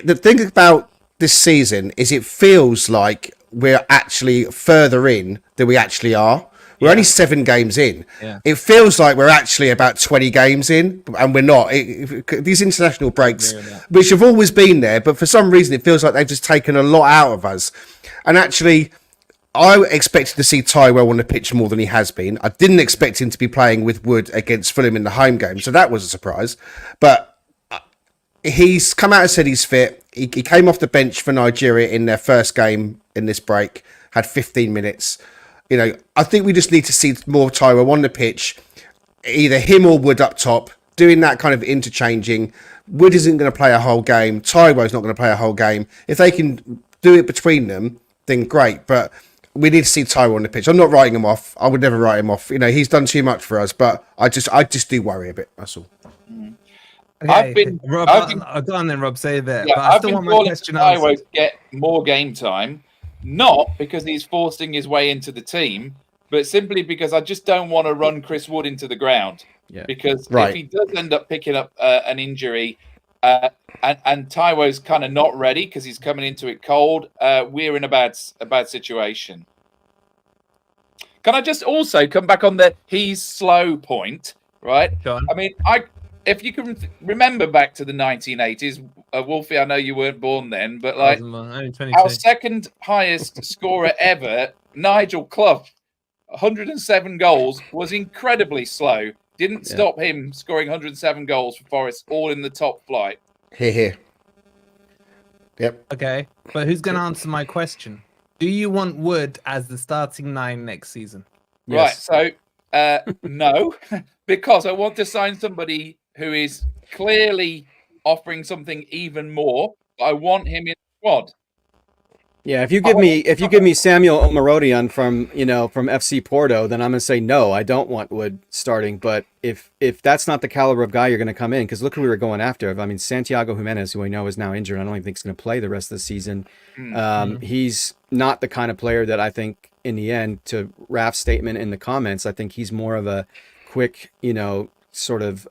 the thing about this season is it feels like we're actually further in than we actually are. We're only 7 games in. Yeah. It feels like we're actually about 20 games in, and we're not. These international breaks, which have always been there, but for some reason it feels like they've just taken a lot out of us. And actually, I expected to see Taiwo on the pitch more than he has been. I didn't expect him to be playing with Wood against Fulham in the home game, so that was a surprise. But he's come out and said he's fit. He came off the bench for Nigeria in their first game in this break, had 15 minutes. I think we just need to see more Taiwo on the pitch, either him or Wood up top, doing that kind of interchanging. Wood isn't going to play a whole game. Taiwo's not going to play a whole game. If they can do it between them, then great. But we need to see Taiwo on the pitch. I'm not writing him off. I would never write him off. He's done too much for us, but I just do worry a bit. That's all. Okay, Rob, go on then, Rob, say a bit. Yeah, but I still want my question answered. Get more game time, not because he's forcing his way into the team, but simply because I just don't want to run Chris Wood into the ground. Yeah. Because if he does end up picking up an injury, and Taiwo's kind of not ready because he's coming into it cold, we're in a bad situation. Can I just also come back on the he's slow point, right? Go on. I mean, if you can remember back to the 1980s, Wolfie, I know you weren't born then, but like our second highest scorer ever, Nigel Clough, 107 goals, was incredibly slow. Didn't stop him scoring 107 goals for Forest, all in the top flight. Here. Yep. Okay, but who's going to answer my question? Do you want Wood as the starting 9 next season? Yes. Right, so no, because I want to sign somebody who is clearly offering something even more. I want him in the squad. Yeah, if you give me Samuel Omarodian from FC Porto, then I'm gonna say no, I don't want Wood starting. But if that's not the caliber of guy you're gonna come in, because look who we were going after. I mean, Santiago Jimenez, who I know is now injured, I don't even think he's gonna play the rest of the season. He's not the kind of player that I think in the end, to Raf's statement in the comments, I think he's more of a quick, sort of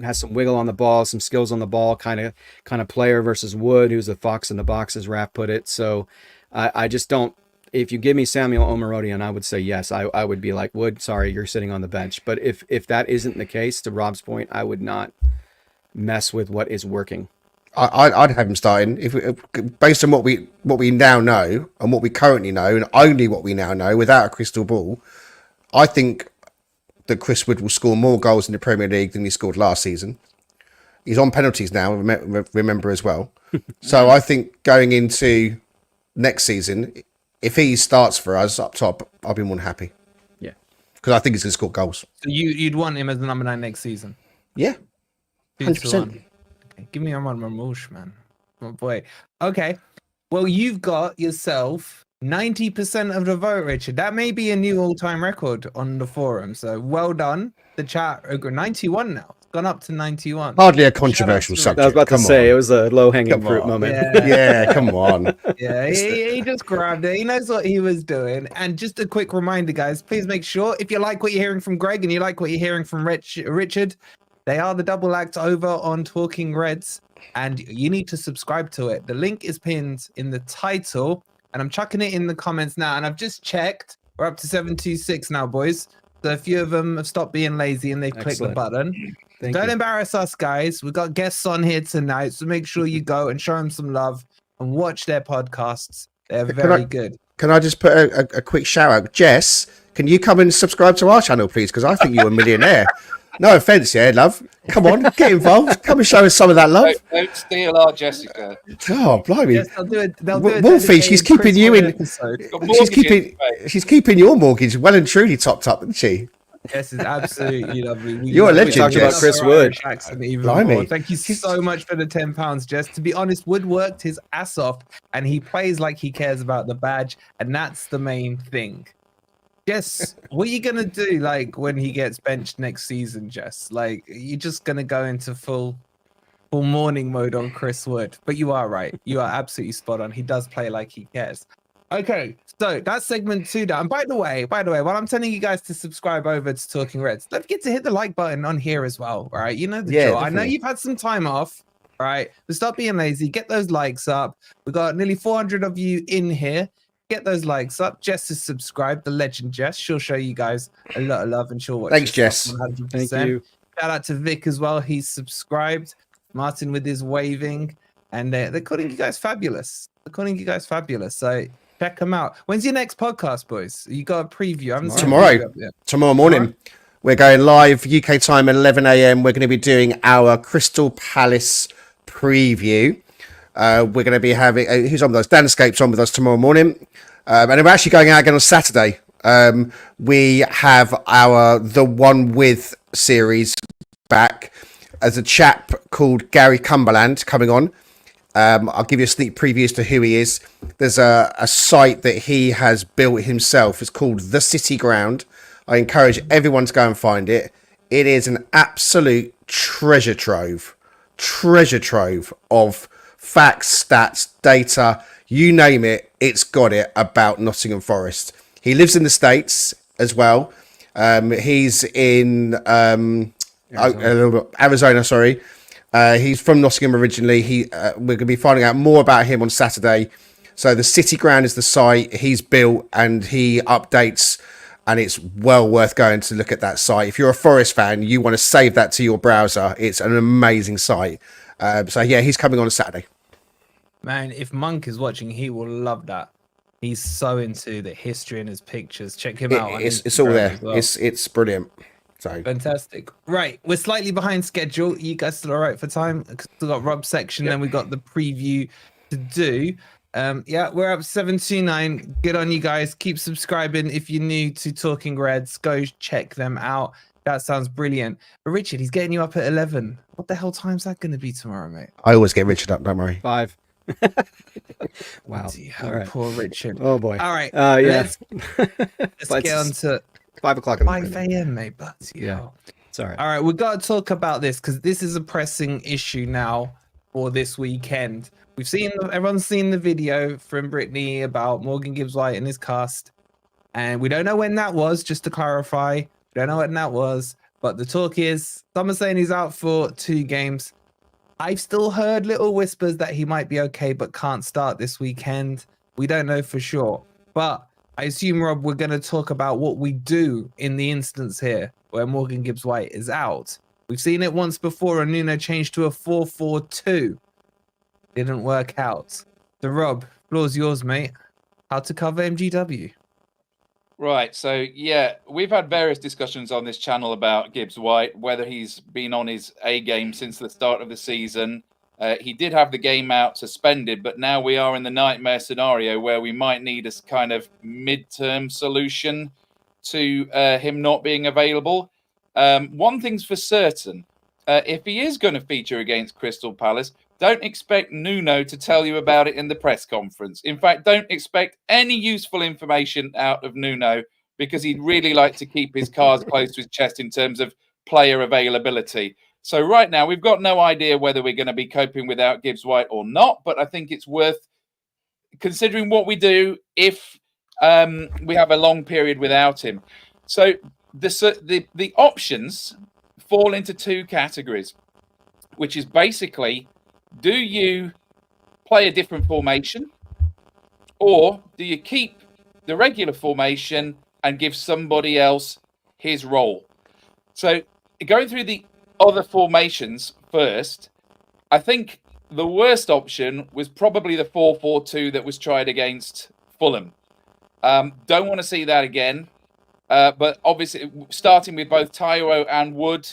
has some wiggle on the ball, some skills on the ball kind of player versus Wood, who's a fox in the box, as Raf put it. So I just don't. if you give me Samuel Omarodian, I would say yes. I would be like, Wood, sorry, you're sitting on the bench. But if that isn't the case, to Rob's point, I would not mess with what is working. I'd have him starting if based on what we now know and what we currently know, and only what we now know without a crystal ball. I think that Chris Wood will score more goals in the Premier League than he scored last season. He's on penalties now, remember as well. So I think going into next season, if he starts for us up top, I'll be more than happy. Yeah, because I think he's going to score goals. So you'd want him as the number 9 next season? Yeah, 100%. Okay, give me a Marmouche, man. My boy. Okay. Well, you've got yourself 90% of the vote, Richard. That may be a new all-time record on the forum. So well done. The chat, 91 now. It's gone up to 91. Hardly a controversial subject. I was about to say it was a low-hanging fruit moment. Yeah, come on. Yeah, he just grabbed it. He knows what he was doing. And just a quick reminder, guys, please make sure if you like what you're hearing from Greg and you like what you're hearing from Richard, they are the double act over on Talking Reds, and you need to subscribe to it. The link is pinned in the title, and I'm chucking it in the comments now. And I've just checked. We're up to 726 now, boys. So a few of them have stopped being lazy and they've clicked the button. Don't embarrass us, guys. We've got guests on here tonight, so make sure you go and show them some love and watch their podcasts. They're very good. Can I just put a quick shout out? Jess, can you come and subscribe to our channel, please? Because I think you're a millionaire. No offense, yeah, love. Come on, get involved. Come and show us some of that love. Don't steal our Jessica. Oh, blimey. Yes, they'll do it. Wolfie, she's keeping you in. She's keeping your mortgage well and truly topped up, isn't she? Yes, it's absolutely lovely. You're a legend, we talked about Chris Wood. Blimey. Thank you so much for the £10, Jess. To be honest, Wood worked his ass off and he plays like he cares about the badge, and that's the main thing. Jess, what are you gonna do like when he gets benched next season, Jess? Like, you're just gonna go into full morning mode on Chris Wood. But you are right. You are absolutely spot on. He does play like he cares. Okay, so that's segment 2 down. By the way, while I'm telling you guys to subscribe over to Talking Reds, don't forget to hit the like button on here as well. All right, you know the drill. I know you've had some time off. All right, but stop being lazy. Get those likes up. We've got nearly 400 of you in here. Get those likes up. Jess is subscribed. The legend Jess. She'll show you guys a lot of love and she'll watch. Thanks, Jess. 100%. Thank you. Shout out to Vic as well. He's subscribed. Martin with his waving, and they're calling you guys fabulous. So check them out. When's your next podcast, boys? You got a preview? Tomorrow morning. We're going live UK time at 11 a.m. We're going to be doing our Crystal Palace preview. We're going to be having who's on with us? Danscape's on with us tomorrow morning, and we're actually going out again on Saturday. We have our The One With series back as a chap called Gary Cumberland coming on. I'll give you a sneak preview as to who he is. There's a site that he has built himself. It's called The City Ground. I encourage everyone to go and find it. It is an absolute treasure trove of facts, stats, data, you name it, it's got it about Nottingham Forest. He lives in the States as well. He's in Arizona, sorry. He's from Nottingham originally. We're going to be finding out more about him on Saturday. So the City Ground is the site he's built and he updates, and it's well worth going to look at that site. If you're a Forest fan, you want to save that to your browser. It's an amazing site. So yeah, he's coming on Saturday. Man, if Monk is watching, he will love that. He's so into the history and his pictures. Check him out. It's all there. Well. It's brilliant. So fantastic. Right, we're slightly behind schedule. You guys still all right for time? Still got Rob's section, then we got the preview to do. Yeah, we're up 729. Good on you guys. Keep subscribing. If you're new to Talking Reds, go check them out. That sounds brilliant. But Richard, he's getting you up at 11. What the hell time's that going to be tomorrow, mate? I always get Richard up, don't worry. 5. Wow. All right. Poor Richard. Oh boy. All right. Yeah. Let's get on to 5 o'clock in the morning. 5 a.m., mate. But yeah. Sorry. All right. We've got to talk about this because this is a pressing issue now for this weekend. Everyone's seen the video from Brittany about Morgan Gibbs-White and his cast. And we don't know when that was, just to clarify. We don't know when that was. But the talk is, some are saying he's out for 2 games. I've still heard little whispers that he might be okay, but can't start this weekend. We don't know for sure. But I assume, Rob, we're going to talk about what we do in the instance here where Morgan Gibbs-White is out. We've seen it once before, and Nuno changed to a 4-4-2. Didn't work out. So, Rob, floor's yours, mate. How to cover MGW. Right. So, yeah, we've had various discussions on this channel about Gibbs-White, whether he's been on his A game since the start of the season. He did have the game out suspended, but now we are in the nightmare scenario where we might need a kind of midterm solution to him not being available. One thing's for certain. If he is going to feature against Crystal Palace, don't expect Nuno to tell you about it in the press conference. In fact, don't expect any useful information out of Nuno, because he'd really like to keep his cards close to his chest in terms of player availability. So right now, we've got no idea whether we're going to be coping without Gibbs-White or not, but I think it's worth considering what we do if we have a long period without him. So the options fall into two categories, which is basically, do you play a different formation, or do you keep the regular formation and give somebody else his role? So going through the other formations first, I think the worst option was probably the 4-4-2 that was tried against Fulham. Don't want to see that again. But obviously, starting with both Taiwo and Wood,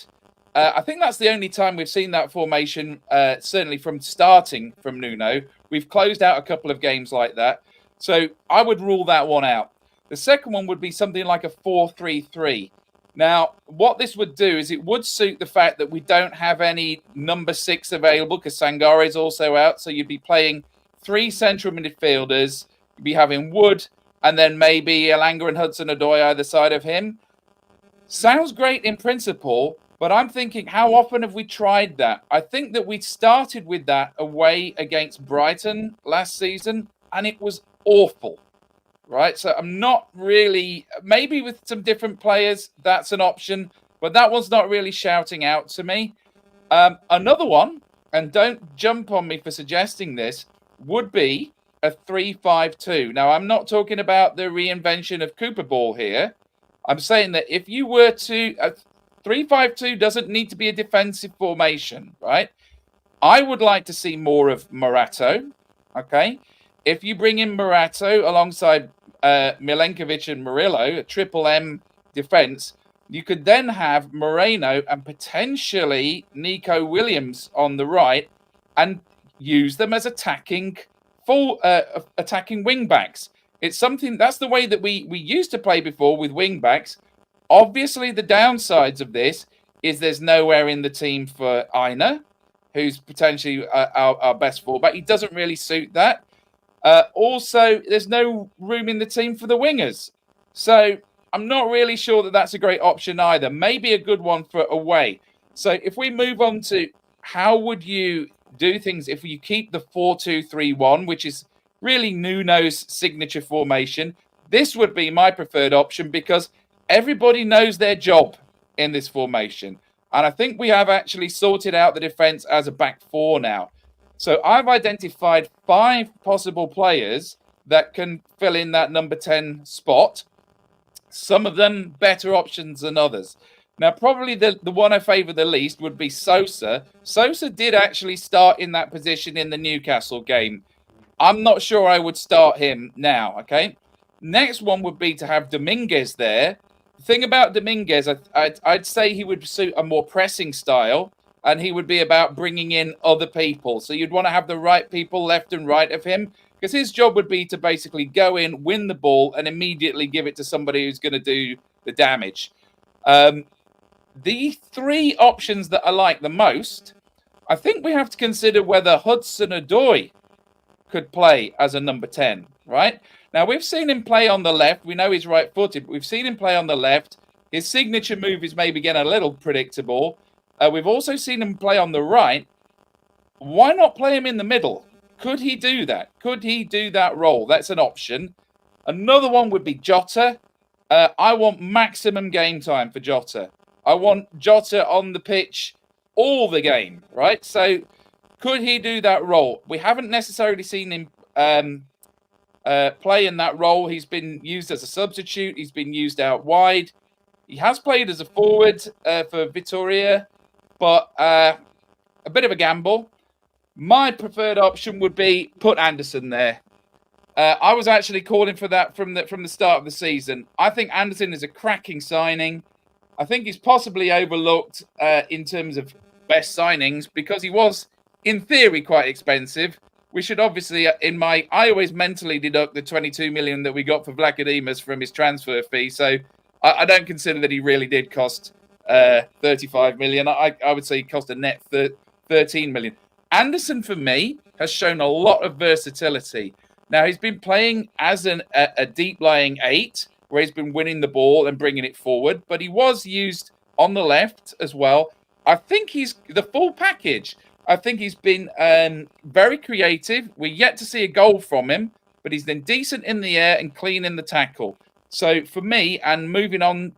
I think that's the only time we've seen that formation, certainly from starting from Nuno. We've closed out a couple of games like that. So I would rule that one out. The second one would be something like a 4-3-3. Now, what this would do is it would suit the fact that we don't have any number 6 available, because Sangare is also out. So you'd be playing 3 central midfielders. You'd be having Wood, and then maybe Elanga and Hudson-Odoi either side of him. Sounds great in principle, but I'm thinking, how often have we tried that? I think that we started with that away against Brighton last season, and it was awful, right? So I'm not really, maybe with some different players, that's an option, but that one's not really shouting out to me. Another one, and don't jump on me for suggesting this, would be a 3-5-2. Now, I'm not talking about the reinvention of Cooper Ball here. I'm saying that if you were to... 3-5-2 doesn't need to be a defensive formation, right? I would like to see more of Morato, okay? If you bring in Morato alongside Milenkovic and Murillo, a triple M defense, you could then have Moreno and potentially Nico Williams on the right and use them as attacking wing backs. It's something, that's the way that we used to play before with wing backs. Obviously, the downsides of this is there's nowhere in the team for Aina, who's potentially our best fullback. He doesn't really suit that. Also, there's no room in the team for the wingers. So I'm not really sure that that's a great option either. Maybe a good one for away. So if we move on to how would you do things if you keep the 4-2-3-1, which is really Nuno's signature formation, this would be my preferred option because everybody knows their job in this formation. And I think we have actually sorted out the defense as a back four now. So I've identified 5 possible players that can fill in that number 10 spot. Some of them better options than others. Now, probably the one I favour the least would be Sosa. Sosa did actually start in that position in the Newcastle game. I'm not sure I would start him now, okay? Next one would be to have Dominguez there. The thing about Dominguez, I'd say he would suit a more pressing style, and he would be about bringing in other people. So you'd want to have the right people left and right of him, because his job would be to basically go in, win the ball, and immediately give it to somebody who's going to do the damage. The 3 options that I like the most, I think we have to consider whether Hudson-Odoi could play as a number 10, right? Now, we've seen him play on the left. We know he's right-footed, but we've seen him play on the left. His signature move is maybe getting a little predictable. We've also seen him play on the right. Why not play him in the middle? Could he do that? Could he do that role? That's an option. Another one would be Jota. I want maximum game time for Jota. I want Jota on the pitch all the game, right? So could he do that role? We haven't necessarily seen him play in that role. He's been used as a substitute. He's been used out wide. He has played as a forward for Vitoria, but a bit of a gamble. My preferred option would be put Anderson there. I was actually calling for that from the start of the season. I think Anderson is a cracking signing. I think he's possibly overlooked in terms of best signings because he was, in theory, quite expensive. We should obviously, I always mentally deduct the 22 million that we got for Vlachodimos from his transfer fee. So I don't consider that he really did cost 35 million. I would say he cost a net 13 million. Anderson, for me, has shown a lot of versatility. Now, he's been playing as a deep-lying 8, where he's been winning the ball and bringing it forward, but he was used on the left as well. I think he's the full package. I think he's been very creative. We're yet to see a goal from him, but he's been decent in the air and clean in the tackle. So for me, and moving on,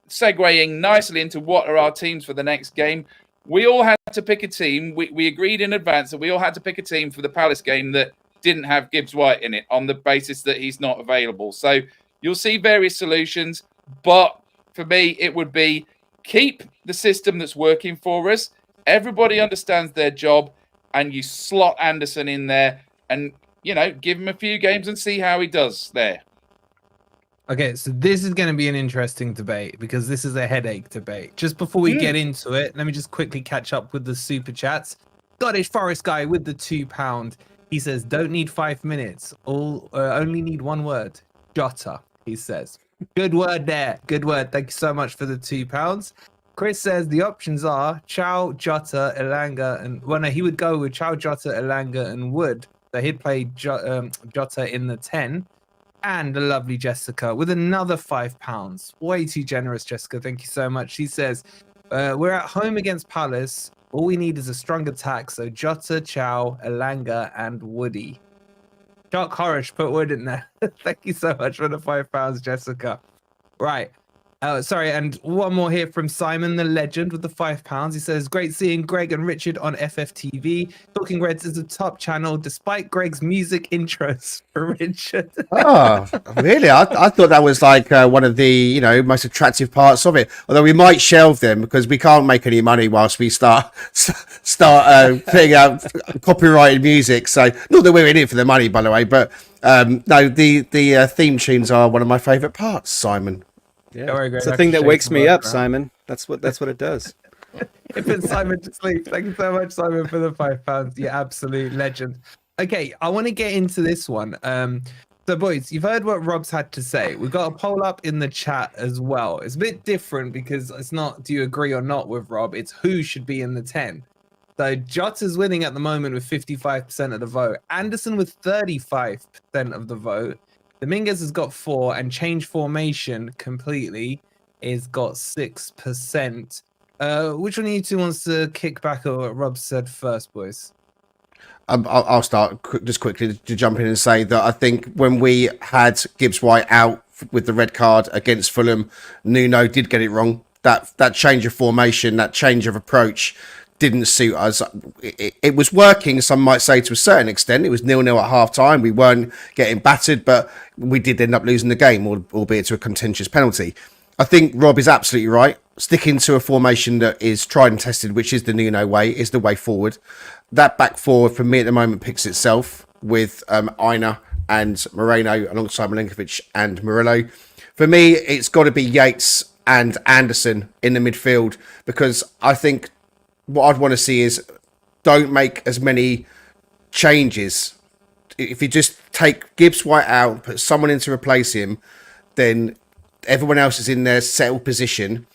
segueing nicely into what are our teams for the next game, we all had to pick a team. We agreed in advance that we all had to pick a team for the Palace game that didn't have Gibbs-White in it on the basis that he's not available. So you'll see various solutions, but for me, it would be keep the system that's working for us. Everybody understands their job, and you slot Anderson in there and, give him a few games and see how he does there. Okay, so this is going to be an interesting debate because this is a headache debate. Just before we get into it, let me just quickly catch up with the super chats. Scottish Forest guy with the £2. He says, don't need 5 minutes. Only need one word. Jota, he says. Good word there. Good word. Thank you so much for the £2. Chris says the options are Chow, Jota, Elanga, and he would go with Chow, Jota, Elanga, and Wood. So he'd play Jota in the 10. And the lovely Jessica with another £5. Way too generous, Jessica. Thank you so much. She says, we're at home against Palace. All we need is a strong attack. So Jota, Chow, Elanga, and Woody. Shark Horish put Wood in there. Thank you so much for the £5, Jessica. Right. Sorry, and one more here from Simon, the legend, with the £5. He says, great seeing Greg and Richard on FFTV. Talking Reds is a top channel, despite Greg's music intros for Richard. Oh, really? I thought that was like one of the most attractive parts of it. Although we might shelve them because we can't make any money whilst we start putting out copyrighted music. So not that we're in it for the money, by the way, but no, the theme tunes are one of my favourite parts, Simon. Yeah, worry, it's the thing that wakes me up, Simon. That's what it does. It puts Simon to sleep. Thank you so much, Simon, for the £5. You absolute legend. Okay, I want to get into this one. So, boys, you've heard what Rob's had to say. We've got a poll up in the chat as well. It's a bit different because it's not do you agree or not with Rob. It's who should be in the 10. So Jota's winning at the moment with 55% of the vote. Anderson with 35% of the vote. Dominguez has got 4, and change formation completely is got 6%. Which one of you two wants to kick back at what Rob said first, boys? I'll start just quickly to jump in and say that I think when we had Gibbs-White out with the red card against Fulham, Nuno did get it wrong. That change of formation, that change of approach didn't suit us. It was working, some might say, to a certain extent. It was 0-0 at half time. We weren't getting battered, but we did end up losing the game, albeit to a contentious penalty. I think Rob is absolutely right. Sticking to a formation that is tried and tested, which is the Nuno way, is the way forward. That back four, for me at the moment, picks itself with Aina and Moreno alongside Milenkovic and Murillo. For me, it's got to be Yates and Anderson in the midfield, because I think what I'd want to see is don't make as many changes. If you just take Gibbs-White out, put someone in to replace him, then everyone else is in their settled position,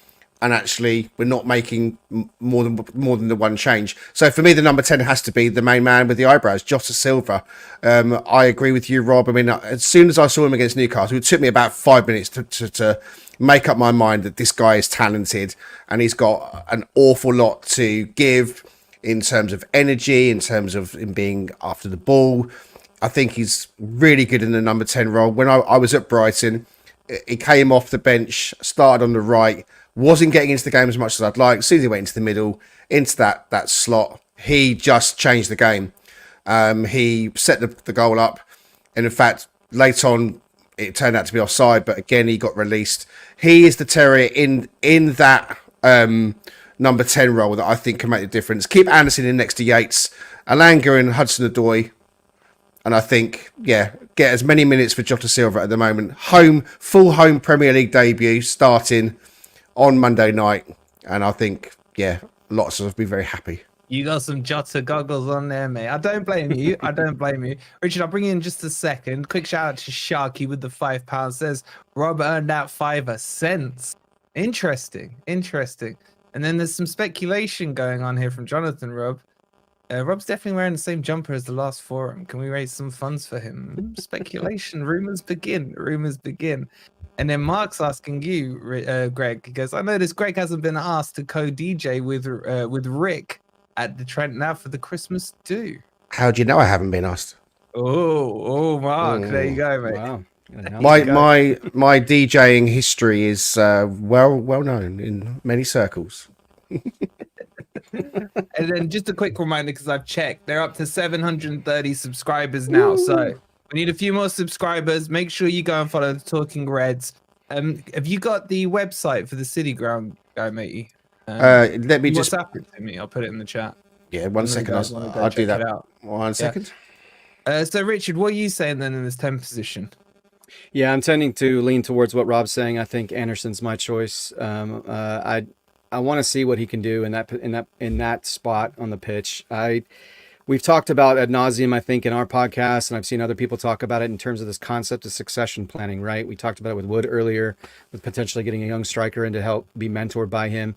and actually we're not making more than the one change. So for me, the number 10 has to be the main man with the eyebrows, Jota Silva. I agree with you, Rob. I mean, as soon as I saw him against Newcastle, it took me about 5 minutes to make up my mind that this guy is talented and he's got an awful lot to give in terms of energy, in terms of him being after the ball. I think he's really good in the number 10 role. When I was at Brighton, he came off the bench, started on the right, wasn't getting into the game as much as I'd like. As soon as he went into the middle, into that slot, he just changed the game. He set the goal up. And in fact, late on, it turned out to be offside, but again, he got released. He is the terrier in that number 10 role that I think can make the difference. Keep Anderson in next to Yates, Alanga and Hudson-Odoi, and I think, get as many minutes for Jota Silva at the moment. Full home Premier League debut starting on Monday night, and I think, lots of us will be very happy. You got some Jota goggles on there, mate. I don't blame you. I don't blame you. Richard, I'll bring you in just a second. Quick shout out to Sharky with the £5. Says Rob earned out 5 cents. Interesting. And then there's some speculation going on here from Jonathan, Rob. Rob's definitely wearing the same jumper as the last forum. Can we raise some funds for him? Speculation. Rumors begin. And then Mark's asking you, Greg. He goes, I noticed Greg hasn't been asked to co-DJ with Rick at the Trent now for the Christmas do. How do you know I haven't been asked? Oh, Mark, there you go, mate. Wow. My DJing history is well known in many circles. And then just a quick reminder, because I've checked, they're up to 730 subscribers now. So we need a few more subscribers. Make sure you go and follow the Talking Reds. Have you got the website for the City Ground guy, matey? Let me just WhatsApp it to me. I'll put it in the chat. Yeah, 1 second. I'll do that. 1 second. So Richard, what are you saying then in this 10 position? Yeah, I'm tending to lean towards what Rob's saying. I think Anderson's my choice. I want to see what he can do in that spot on the pitch. We've talked about ad nauseum, I think, in our podcast, and I've seen other people talk about it in terms of this concept of succession planning, right? We talked about it with Wood earlier, with potentially getting a young striker in to help be mentored by him.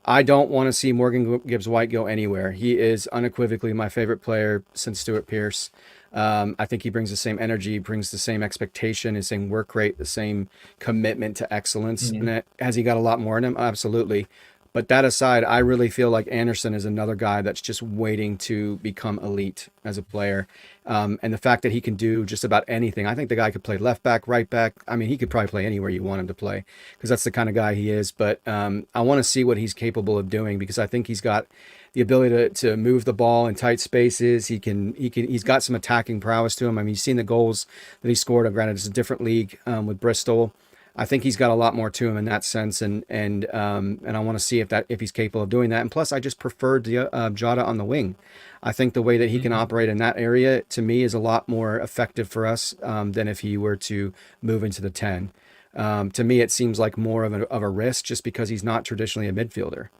I don't want to see Morgan Gibbs-White go anywhere. He is unequivocally my favorite player since Stuart Pearce. I think he brings the same energy, brings the same expectation, the same work rate, the same commitment to excellence. Mm-hmm. And has he got a lot more in him? Absolutely. But that aside, I really feel like Anderson is another guy that's just waiting to become elite as a player. And the fact that he can do just about anything. I think the guy could play left back, right back. I mean, he could probably play anywhere you want him to play because that's the kind of guy he is. But I want to see what he's capable of doing because I think he's got the ability to move the ball in tight spaces. He's got some attacking prowess to him. I mean, you've seen the goals that he scored. Granted, it's a different league with Bristol. I think he's got a lot more to him in that sense, and I want to see if he's capable of doing that. And plus, I just prefer Jota on the wing. I think the way that he can operate in that area to me is a lot more effective for us than if he were to move into the 10. To me, it seems like more of a risk just because he's not traditionally a midfielder.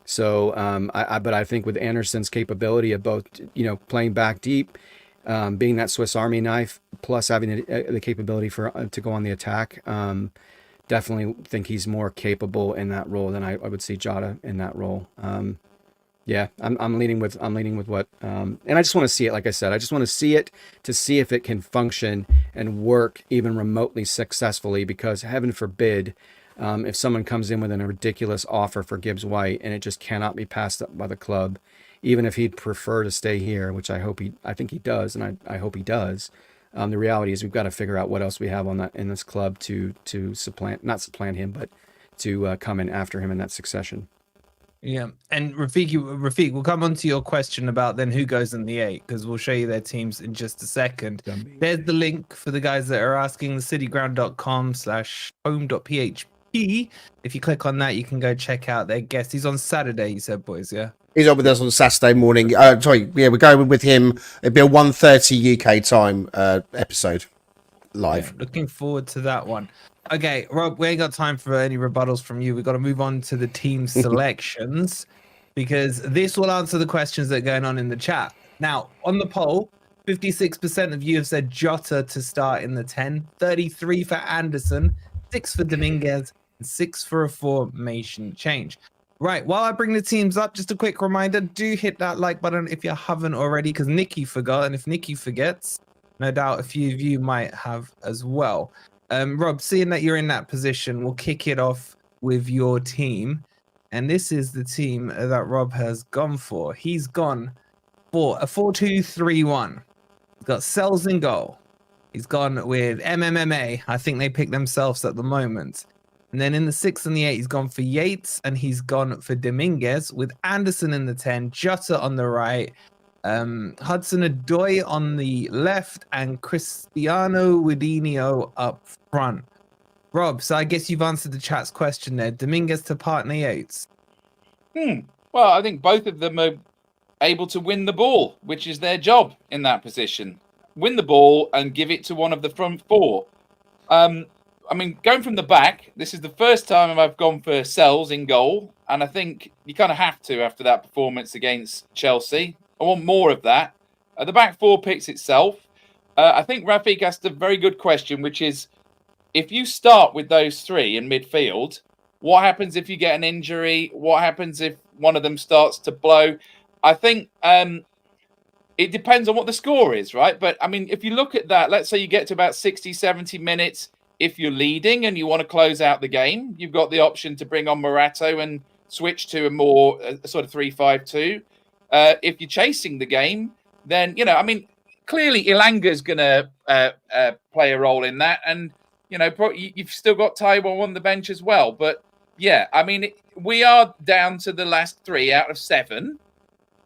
So, but I think with Anderson's capability of both, playing back deep, being that Swiss Army knife, plus having the capability to go on the attack. Definitely think he's more capable in that role than I would see Jota in that role. I'm leaning with what, and I just want to see it. Like I said, I just want to see it to see if it can function and work even remotely successfully. Because heaven forbid, if someone comes in with a ridiculous offer for Gibbs-White and it just cannot be passed up by the club, even if he'd prefer to stay here, which I think he does, and I hope he does. The reality is we've got to figure out what else we have in this club to not supplant him, but to come in after him in that succession. Yeah, and Rafiq, we'll come on to your question about then who goes in the 8 because we'll show you their teams in just a second. There's the link for the guys that are asking, cityground.com/home.php. If you click on that, you can go check out their guest. He's on Saturday, you said, boys, yeah? He's on with us on Saturday morning. We're going with him. It'll be a 1:30 UK time episode live. Yeah, looking forward to that one. Okay, Rob, we ain't got time for any rebuttals from you. We've got to move on to the team selections because this will answer the questions that are going on in the chat. Now, on the poll, 56% of you have said Jota to start in the 10, 33 for Anderson, 6 for Dominguez, and 6 for a formation change. Right, while I bring the teams up, just a quick reminder, do hit that like button if you haven't already, because Nikki forgot, and if Nikki forgets, no doubt a few of you might have as well. Rob, seeing that you're in that position, we'll kick it off with your team, and this is the team that Rob has gone for. He's gone for a 4-2-3-1. He's got Sells in goal. He's gone with MMMA. I think they pick themselves at the moment. And then in the 6 and the 8, he's gone for Yates and he's gone for Dominguez with Anderson in the 10, Jota on the right, Hudson-Odoi on the left and Cristiano Widinho up front. Rob, so I guess you've answered the chat's question there. Dominguez to Partney Yates. Well, I think both of them are able to win the ball, which is their job in that position. Win the ball and give it to one of the front four. I mean, going from the back, this is the first time I've gone for Sells in goal, and I think you kind of have to after that performance against Chelsea. I want more of that. The back four picks itself. I think Rafik asked a very good question, which is, if you start with those three in midfield, what happens if you get an injury? What happens if one of them starts to blow? I think it depends on what the score is, right? But, I mean, if you look at that, let's say you get to about 60, 70 minutes. If you're leading and you want to close out the game, you've got the option to bring on Morato and switch to a more sort of 3-5-2. If you're chasing the game, then, you know, I mean, clearly Ilanga's going to play a role in that. And, you know, you've still got Taiwan on the bench as well. But, yeah, I mean, we are down to the last 3 out of 7.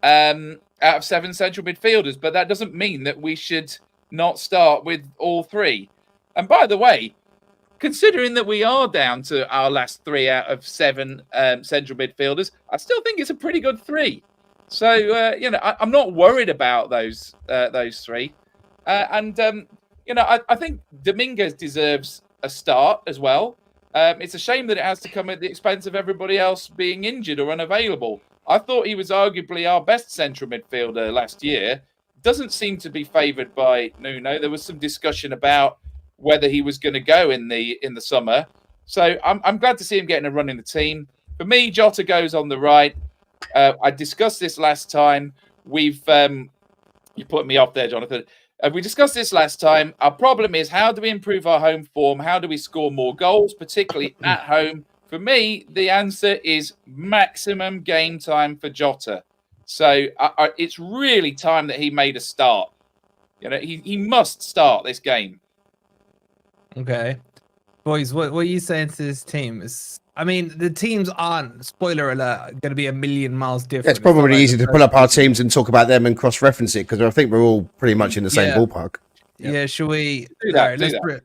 Out of 7 central midfielders. But that doesn't mean that we should not start with all 3. And by the way, considering that we are down to our last 3 out of 7 central midfielders, I still think it's a pretty good 3. So, you know, I'm not worried about those 3. You know, I think Dominguez deserves a start as well. It's a shame that it has to come at the expense of everybody else being injured or unavailable. I thought he was arguably our best central midfielder last year. Doesn't seem to be favoured by Nuno. There was some discussion about whether he was going to go in the summer. So I'm glad to see him getting a run in the team. For me, Jota goes on the right. I discussed this last time. You put me off there, Jonathan. We discussed this last time. Our problem is, how do we improve our home form? How do we score more goals, particularly at home? For me, the answer is maximum game time for Jota. So it's really time that he made a start. You know, he must start this game. Okay. Boys, what are you saying to this team? I mean, the teams aren't, spoiler alert, going to be a million miles different. Yeah, it's probably easy to pull up our teams and talk about them and cross-reference it, because I think we're all pretty much in the same ballpark. Yeah, shall we? Do that,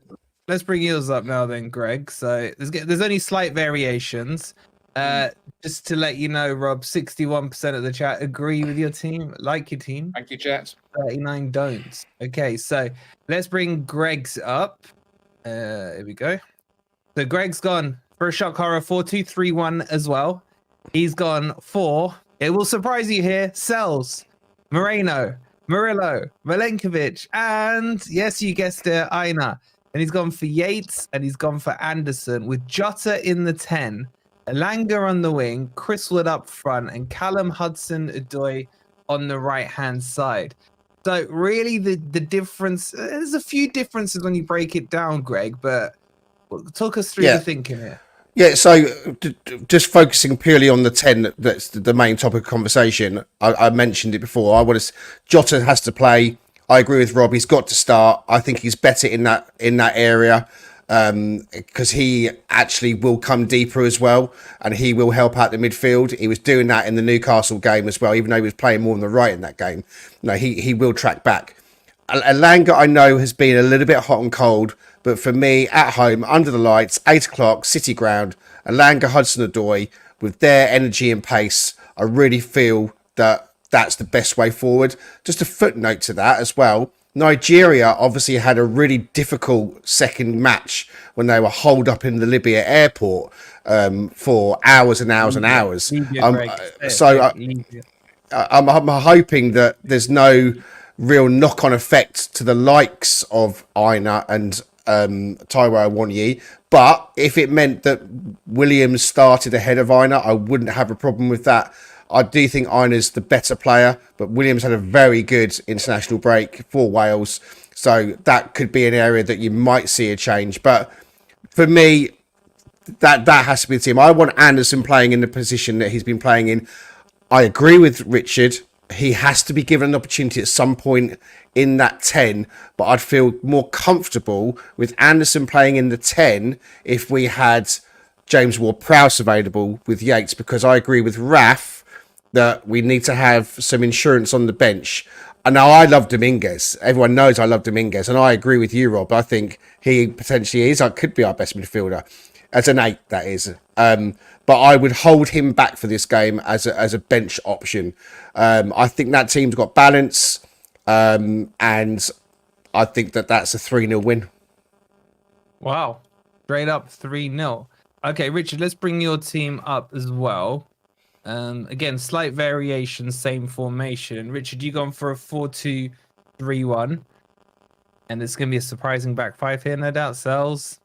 let's bring yours up now then, Greg. So there's only slight variations. Just to let you know, Rob, 61% of the chat agree with your team, like your team. Thank you, chat. 39 don't. Okay, so let's bring Greg's up. Here we go. So Greg's gone for a shock horror 4-2-3-1 as well. He's gone for, it will surprise you here, Sells, Moreno, Murillo, Milenkovic, and yes, you guessed it, Aina. And he's gone for Yates and he's gone for Anderson with Jota in the 10, Elanga on the wing, Chris Wood up front, and Callum Hudson-Odoi on the right-hand side. So really the difference, there's a few differences when you break it down, Greg, but talk us through the thinking here. Yeah, so just focusing purely on the 10, that's the main topic of conversation. I mentioned it before. Jota has to play. I agree with Rob. He's got to start. I think he's better in that area because he actually will come deeper as well, and he will help out the midfield. He was doing that in the Newcastle game as well, even though he was playing more on the right in that game. No, he will track back. Elanga, I know, has been a little bit hot and cold, but for me, at home, under the lights, 8 o'clock, City Ground, Elanga, Hudson-Odoi, with their energy and pace, I really feel that that's the best way forward. Just a footnote to that as well. Nigeria obviously had a really difficult second match when they were holed up in the Libya airport for hours and hours and hours. I'm hoping that there's no real knock-on effect to the likes of Aina and Taiwo Awoniyi. But if it meant that Williams started ahead of Aina, I wouldn't have a problem with that. I do think Aina's the better player, but Williams had a very good international break for Wales. So that could be an area that you might see a change. But for me, that has to be the team. I want Anderson playing in the position that he's been playing in. I agree with Richard. He has to be given an opportunity at some point in that 10, but I'd feel more comfortable with Anderson playing in the 10 if we had James Ward-Prowse available with Yates, because I agree with Raf that we need to have some insurance on the bench. And now I love Dominguez. Everyone knows I love Dominguez, and I agree with you, Rob. I think he potentially is. I could be our best midfielder as an 8, that is. But I would hold him back for this game as a bench option. I think that team's got balance, and I think that's a 3-0 win. Wow. Straight up 3-0. Okay, Richard, let's bring your team up as well. Again, slight variation, same formation. Richard, you gone for a 4-2-3-1. And it's going to be a surprising back 5 here, no doubt. Sells.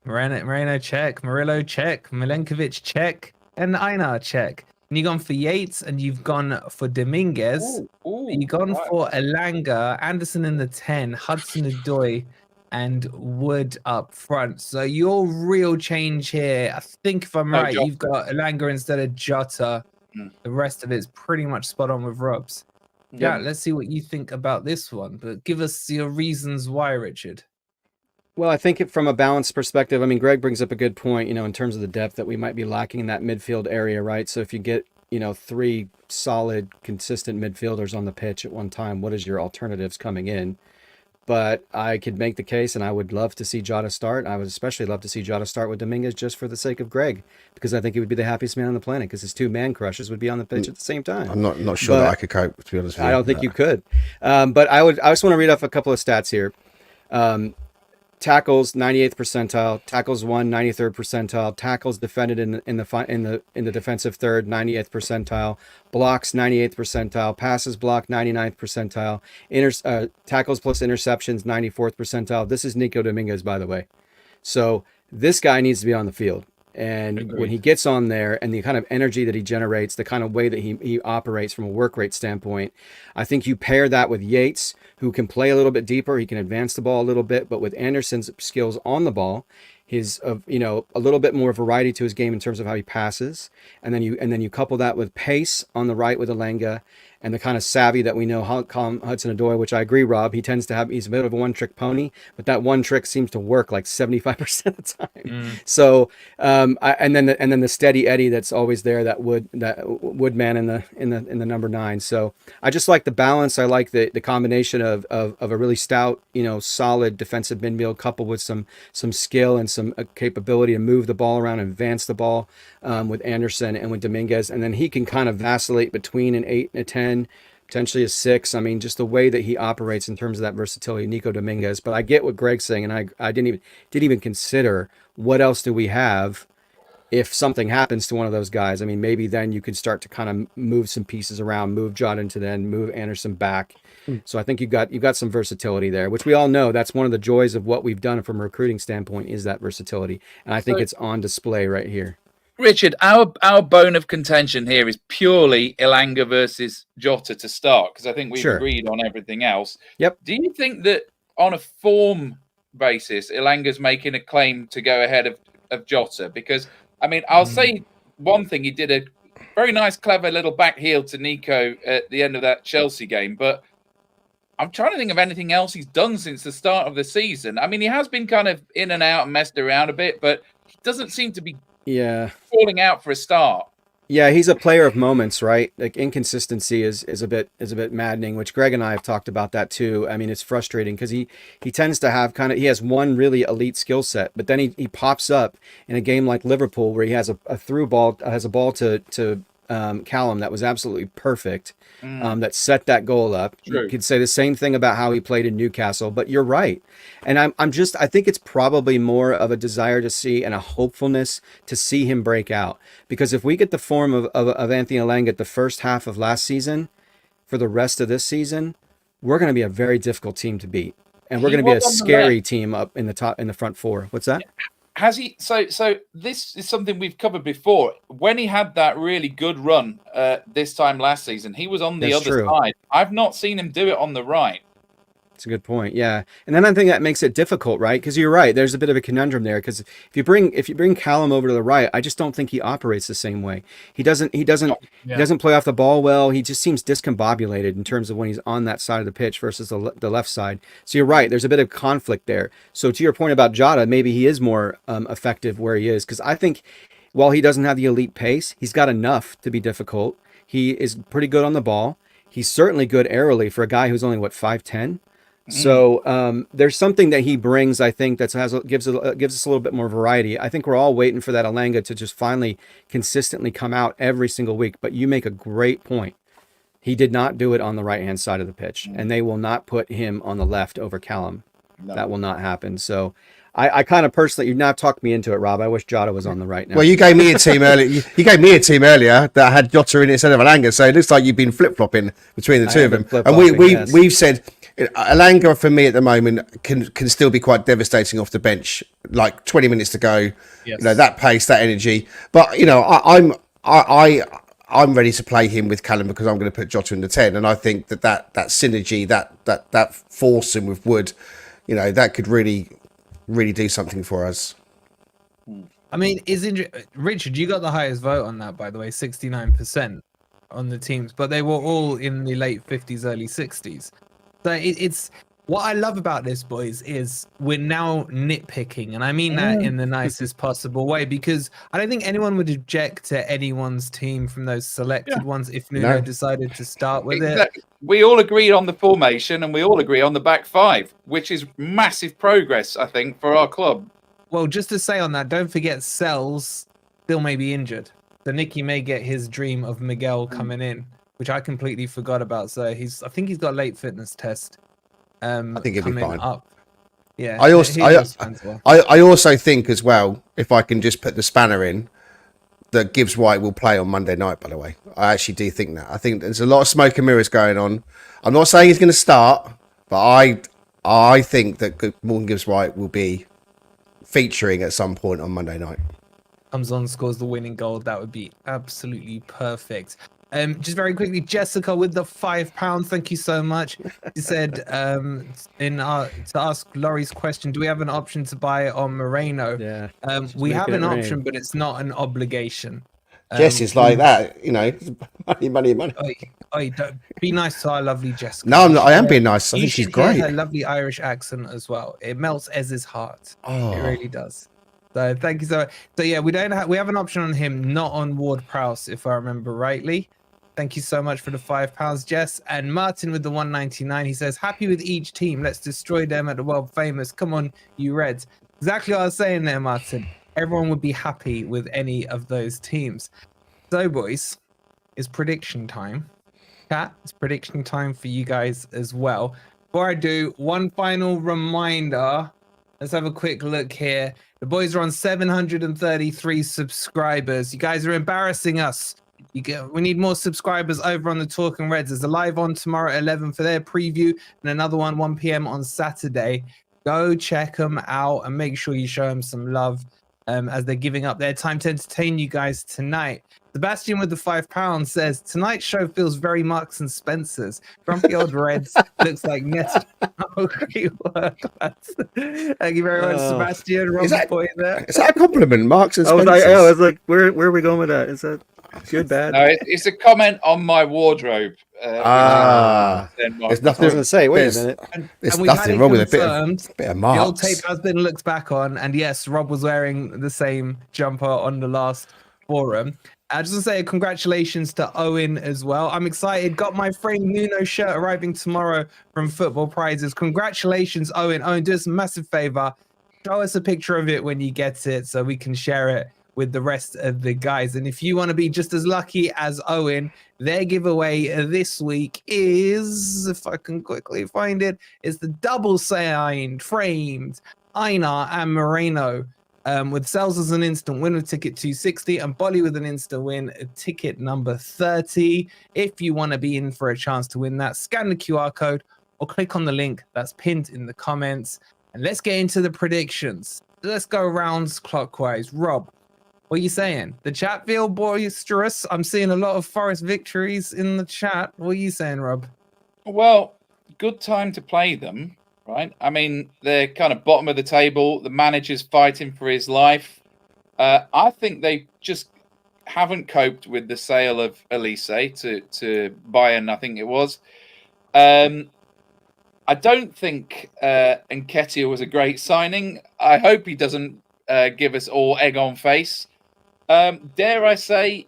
Moreno, check. Murillo, check. Milenkovic, check. And Aina, check. And you've gone for Yates, and you've gone for Dominguez. You've gone for Elanga, Anderson in the 10, Hudson-Odoi, and Wood up front. So your real change here, I think if I'm right, Jota. you've got Elanga instead of Jota. The rest of it's pretty much spot on with Rob's. Yeah, let's see what you think about this one. But give us your reasons why, Richard. Well, I think from a balance perspective, I mean, Greg brings up a good point, in terms of the depth that we might be lacking in that midfield area, right? So if you get, 3 solid, consistent midfielders on the pitch at one time, what is your alternatives coming in? But I could make the case, and I would love to see Jota start. I would especially love to see Jota start with Dominguez just for the sake of Greg, because I think he would be the happiest man on the planet, because his 2 man crushes would be on the pitch at the same time. I'm not sure that I could cope, to be honest with you. I don't think you could. But I just want to read off a couple of stats here. Tackles 98th percentile, tackles won 93rd percentile, tackles defended in the defensive third 98th percentile, blocks 98th percentile, passes blocked 99th percentile, tackles plus interceptions 94th percentile. This is Nico Dominguez, by the way. So this guy needs to be on the field. And Agreed. When he gets on there and the kind of energy that he generates, the kind of way that he operates from a work rate standpoint, I think you pair that with Yates, who can play a little bit deeper. He can advance the ball a little bit, but with Anderson's skills on the ball, his a little bit more variety to his game in terms of how he passes, and then you couple that with pace on the right with Elanga, and the kind of savvy that we know Hudson-Odoi, which I agree, Rob, he's a bit of a one-trick pony, but that one trick seems to work like 75% of the time. So, and then the steady Eddie that's always there, that Woodman in the number 9. So I just like the balance. I like the combination of a really stout, solid defensive midfield coupled with some skill and some capability to move the ball around and advance the ball with Anderson and with Dominguez, and then he can kind of vacillate between an 8 and a 10, potentially a 6. I mean, just the way that he operates in terms of that versatility, Nico Dominguez. But I get what Greg's saying, and I didn't even consider what else do we have if something happens to one of those guys. I mean, maybe then you could start to kind of move some pieces around, move Jota into then, move Anderson back. So I think you've got some versatility there, which we all know that's one of the joys of what we've done from a recruiting standpoint, is that versatility. And I think it's on display right here. Richard, our bone of contention here is purely Elanga versus Jota to start, because I think we've agreed on everything else. Yep. Do you think that on a form basis, Elanga's making a claim to go ahead of Jota? Because, I mean, I'll say one thing. He did a very nice, clever little back heel to Nico at the end of that Chelsea game, but I'm trying to think of anything else he's done since the start of the season. I mean, he has been kind of in and out and messed around a bit, but he doesn't seem to be falling out for a start. Yeah, he's a player of moments, right? Like, inconsistency is a bit maddening, which Greg and I have talked about that too. I mean, it's frustrating because he tends to have he has one really elite skill set, but then he pops up in a game like Liverpool where he has a through ball, has a ball to Callum that was absolutely perfect, that set that goal up. True. You could say the same thing about how he played in Newcastle, but you're right. And I think it's probably more of a desire to see and a hopefulness to see him break out. Because if we get the form of Anthony Elanga the first half of last season, for the rest of this season, we're going to be a very difficult team to beat. And we're going to be a scary team up in the front 4. What's that? Has he? So this is something we've covered before. When he had that really good run this time last season, he was on the other side. I've not seen him do it on the right. That's a good point. Yeah. And then I think that makes it difficult, right? Because you're right. There's a bit of a conundrum there. Because if you bring Callum over to the right, I just don't think he operates the same way. He doesn't play off the ball well. He just seems discombobulated in terms of when he's on that side of the pitch versus the left side. So you're right. There's a bit of conflict there. So to your point about Jota, maybe he is more effective where he is. Because I think while he doesn't have the elite pace, he's got enough to be difficult. He is pretty good on the ball. He's certainly good aerially for a guy who's only 5'10". So there's something that he brings, I think, that gives us a little bit more variety. I think we're all waiting for that Elanga to just finally consistently come out every single week. But you make a great point. He did not do it on the right-hand side of the pitch, and they will not put him on the left over Callum. No. That will not happen. So I kind of personally, you've now talked me into it, Rob. I wish Jota was on the right now. Well, you gave me a team earlier. You gave me a team earlier that had Jota in it instead of Elanga. So it looks like you've been flip-flopping between the two of them. And we've said Elanga for me at the moment can still be quite devastating off the bench. Like 20 minutes to go, yes. That pace, that energy. But I'm ready to play him with Callum because I'm going to put Jota in the 10, and I think that synergy, that foursome with Wood, that could really do something for us. I mean, Richard, you got the highest vote on that, by the way, 69% on the teams, but they were all in the late 50s, early 60s. So it's what I love about this, boys, is we're now nitpicking, and I mean that in the nicest possible way, because I don't think anyone would object to anyone's team from those selected ones if Nuno decided to start with it. We all agree on the formation, and we all agree on the back five, which is massive progress, I think, for our club. Well, just to say on that, don't forget Sells still may be injured. So Nicky may get his dream of Miguel coming in, which I completely forgot about. So I think he's got a late fitness test. I think he'll be fine. Up. Yeah. I also think as well, if I can just put the spanner in, that Gibbs-White will play on Monday night, by the way. I actually do think that. I think there's a lot of smoke and mirrors going on. I'm not saying he's going to start, but I think that Morgan Gibbs-White will be featuring at some point on Monday night. Comes on, scores the winning goal. That would be absolutely perfect. Just very quickly, Jessica with the £5. Thank you so much. She said to ask Laurie's question, do we have an option to buy on Moreno? Yeah. We have an option, but it's not an obligation. Jess is like that, money. Don't be nice to our lovely Jessica. No, I'm not. I am being nice. I think she's great. Her lovely Irish accent as well. It melts Ez's heart. Oh. It really does. So thank you so much. So yeah, we have an option on him, not on Ward-Prowse, if I remember rightly. Thank you so much for the £5, Jess. And Martin with the 199. He says, happy with each team. Let's destroy them at the world famous. Come on, you Reds. Exactly what I was saying there, Martin. Everyone would be happy with any of those teams. So, boys, it's prediction time. Chat, it's prediction time for you guys as well. Before I do, one final reminder. Let's have a quick look here. The boys are on 733 subscribers. You guys are embarrassing us. We need more subscribers over on the Talking Reds. There's a live on tomorrow at 11 for their preview and another one 1 p.m. on Saturday. Go check them out and make sure you show them some love as they're giving up their time to entertain you guys tonight. Sebastian with the £5 says, tonight's show feels very Marks and Spencer's. Grumpy old Reds looks like Nest. Oh, great work, lads. Thank you very much, Sebastian. Is that a compliment, Marks and Spencer's? I was like, where are we going with that? Is that good, bad? No, it's a comment on my wardrobe. There's nothing to say. Wait a minute. There's nothing wrong with a bit of Marks. The old tape has been looked back on, and yes, Rob was wearing the same jumper on the last forum. I just want to say congratulations to Owen as well. I'm excited. Got my framed Nuno shirt arriving tomorrow from Football Prizes. Congratulations, Owen. Owen, do us a massive favor. Show us a picture of it when you get it so we can share it with the rest of the guys. And if you want to be just as lucky as Owen, their giveaway this week is, if I can quickly find it, is the double signed, framed Aina and Moreno. With Sells as an instant win with ticket 260 and Bolly with an instant win ticket number 30. If you want to be in for a chance to win that, scan the QR code or click on the link that's pinned in the comments. And let's get into the predictions. Let's go rounds clockwise. Rob, what are you saying? The chat feel boisterous. I'm seeing a lot of Forest victories in the chat. What are you saying, Rob? Well, good time to play them. Right, I mean, they're kind of bottom of the table. The manager's fighting for his life. I think they just haven't coped with the sale of Elise to Bayern, I think it was. I don't think Nketiah was a great signing. I hope he doesn't give us all egg on face. Dare I say,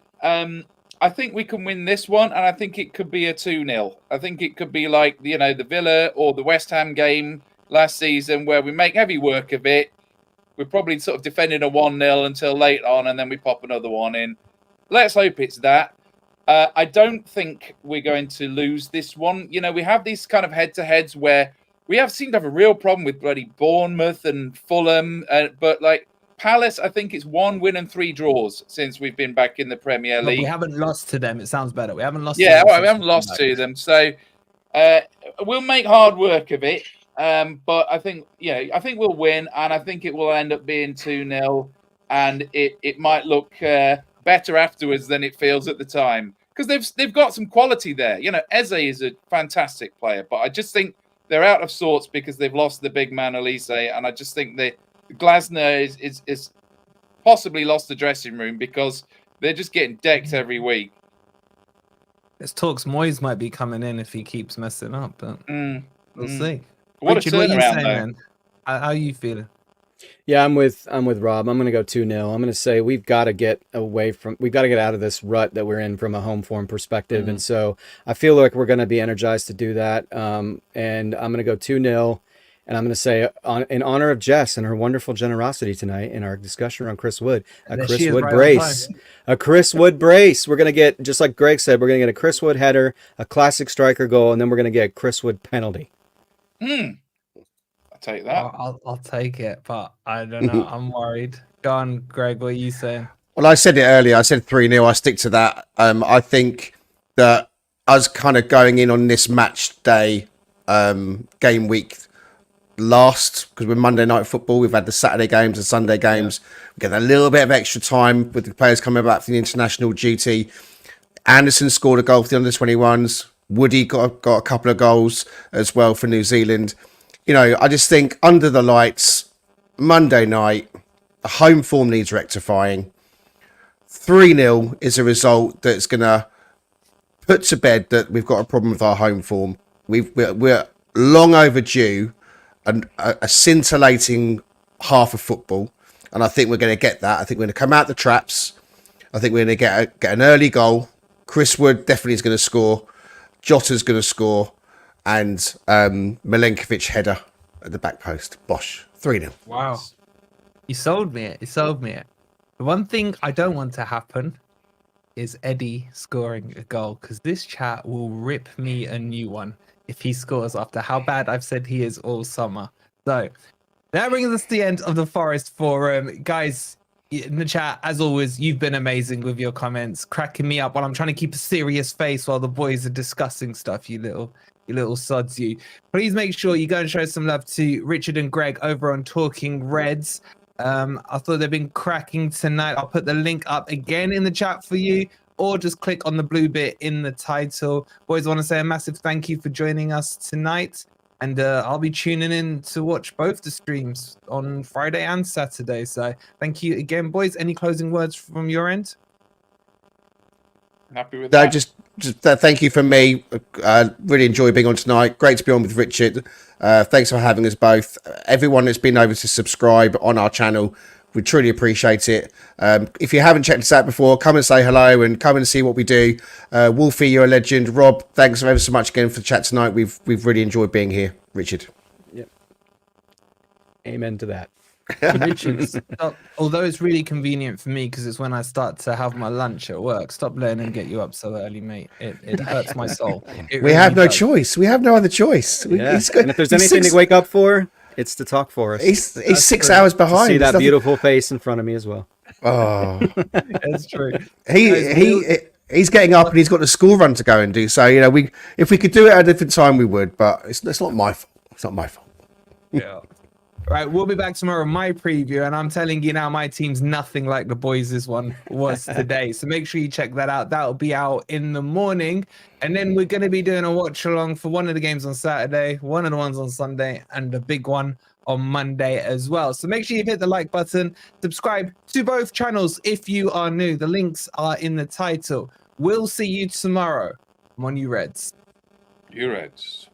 I think we can win this one, and I think it could be a 2-0. I think it could be like, you know, the Villa or the West Ham game last season where we make heavy work of it. We're probably sort of defending a 1-0 until late on, and then we pop another one in. Let's hope it's that. I don't think we're going to lose this one. You know, we have these kind of head-to-heads where we seem to have a real problem with bloody Bournemouth and Fulham, but like Palace, I think it's 1 win and 3 draws since we've been back in the Premier League. We haven't lost to them. It sounds better. We haven't lost. Yeah, to them we haven't lost to them, so we'll make hard work of it. But I think we'll win, and I think it will end up being 2-0, and it might look better afterwards than it feels at the time, because they've got some quality there. You know, Eze is a fantastic player, but I just think they're out of sorts because they've lost the big man Elise, and I just think Glasner is possibly lost the dressing room because they're just getting decked every week. There's talks Moyes might be coming in if he keeps messing up, but we'll see. What Richard, a what are you turnaround, saying, though. man? How are you feeling? Yeah, I'm with Rob. I'm going to go 2-0. I'm going to say we've got to get out of this rut that we're in from a home form perspective. And so I feel like we're going to be energized to do that. And I'm going to go 2-0. And I'm going to say, in honor of Jess and her wonderful generosity tonight in our discussion around Chris Wood, a Chris Wood brace. A Chris Wood brace. We're going to get, just like Greg said, we're going to get a Chris Wood header, a classic striker goal, and then we're going to get a Chris Wood penalty. I'll take that. I'll take it, but I don't know. I'm worried. Go on, Greg. What are you saying? Well, I said it earlier. I said 3-0. I stick to that. I think that us kind of going in on this match day game week last, because we're Monday Night Football, we've had the Saturday games and Sunday games. We get a little bit of extra time with the players coming back from the international duty. Anderson scored a goal for the under-21s. Woody got a couple of goals as well for New Zealand. You know, I just think under the lights, Monday night, the home form needs rectifying. 3-0 is a result that's going to put to bed that we've got a problem with our home form. We're long overdue a scintillating half of football, and I think we're going to get that. I think we're going to come out the traps. I think we're going to get an early goal. Chris Wood definitely is going to score. Jota's going to score, and Milenkovic header at the back post. Bosh, 3-0. Wow, you sold me it. You sold me it. The one thing I don't want to happen is Eddie scoring a goal, because this chat will rip me a new one if he scores after how bad I've said he is all summer. So that brings us to the end of the Forest Forum. Guys, in the chat, as always, you've been amazing with your comments, cracking me up while I'm trying to keep a serious face while the boys are discussing stuff, you little sods you. Please make sure you go and show some love to Richard and Greg over on Talking Reds. I thought they've been cracking tonight. I'll put the link up again in the chat for you, or just click on the blue bit in the title. Boys, I want to say a massive thank you for joining us tonight. And I'll be tuning in to watch both the streams on Friday and Saturday. So thank you again, boys. Any closing words from your end? Happy with that? Just thank you from me. Really enjoyed being on tonight. Great to be on with Richard. Thanks for having us both. Everyone that's been over to subscribe on our channel, we truly appreciate it. If you haven't checked us out before, come and say hello and come and see what we do. Wolfie, you're a legend. Rob, thanks ever so much again for the chat tonight. We've really enjoyed being here. Richard. Yep. Amen to that. Richard, although it's really convenient for me because it's when I start to have my lunch at work, stop letting him get you up so early, mate. It hurts my soul. We have no choice. We have no other choice. Yeah. And if there's anything to wake up for, it's to talk for us. He's 6 hours behind. See that beautiful face in front of me as well. Oh, that's true. He's getting up and he's got a school run to go and do. So if we could do it at a different time, we would. But it's not my fault. It's not my fault. Yeah. Right, we'll be back tomorrow. My preview, and I'm telling you now, my team's nothing like the boys' one was today. So make sure you check that out. That'll be out in the morning, and then we're going to be doing a watch along for one of the games on Saturday, one of the ones on Sunday, and the big one on Monday as well. So make sure you hit the like button, subscribe to both channels if you are new. The links are in the title. We'll see you tomorrow. I'm on you, Reds. You Reds.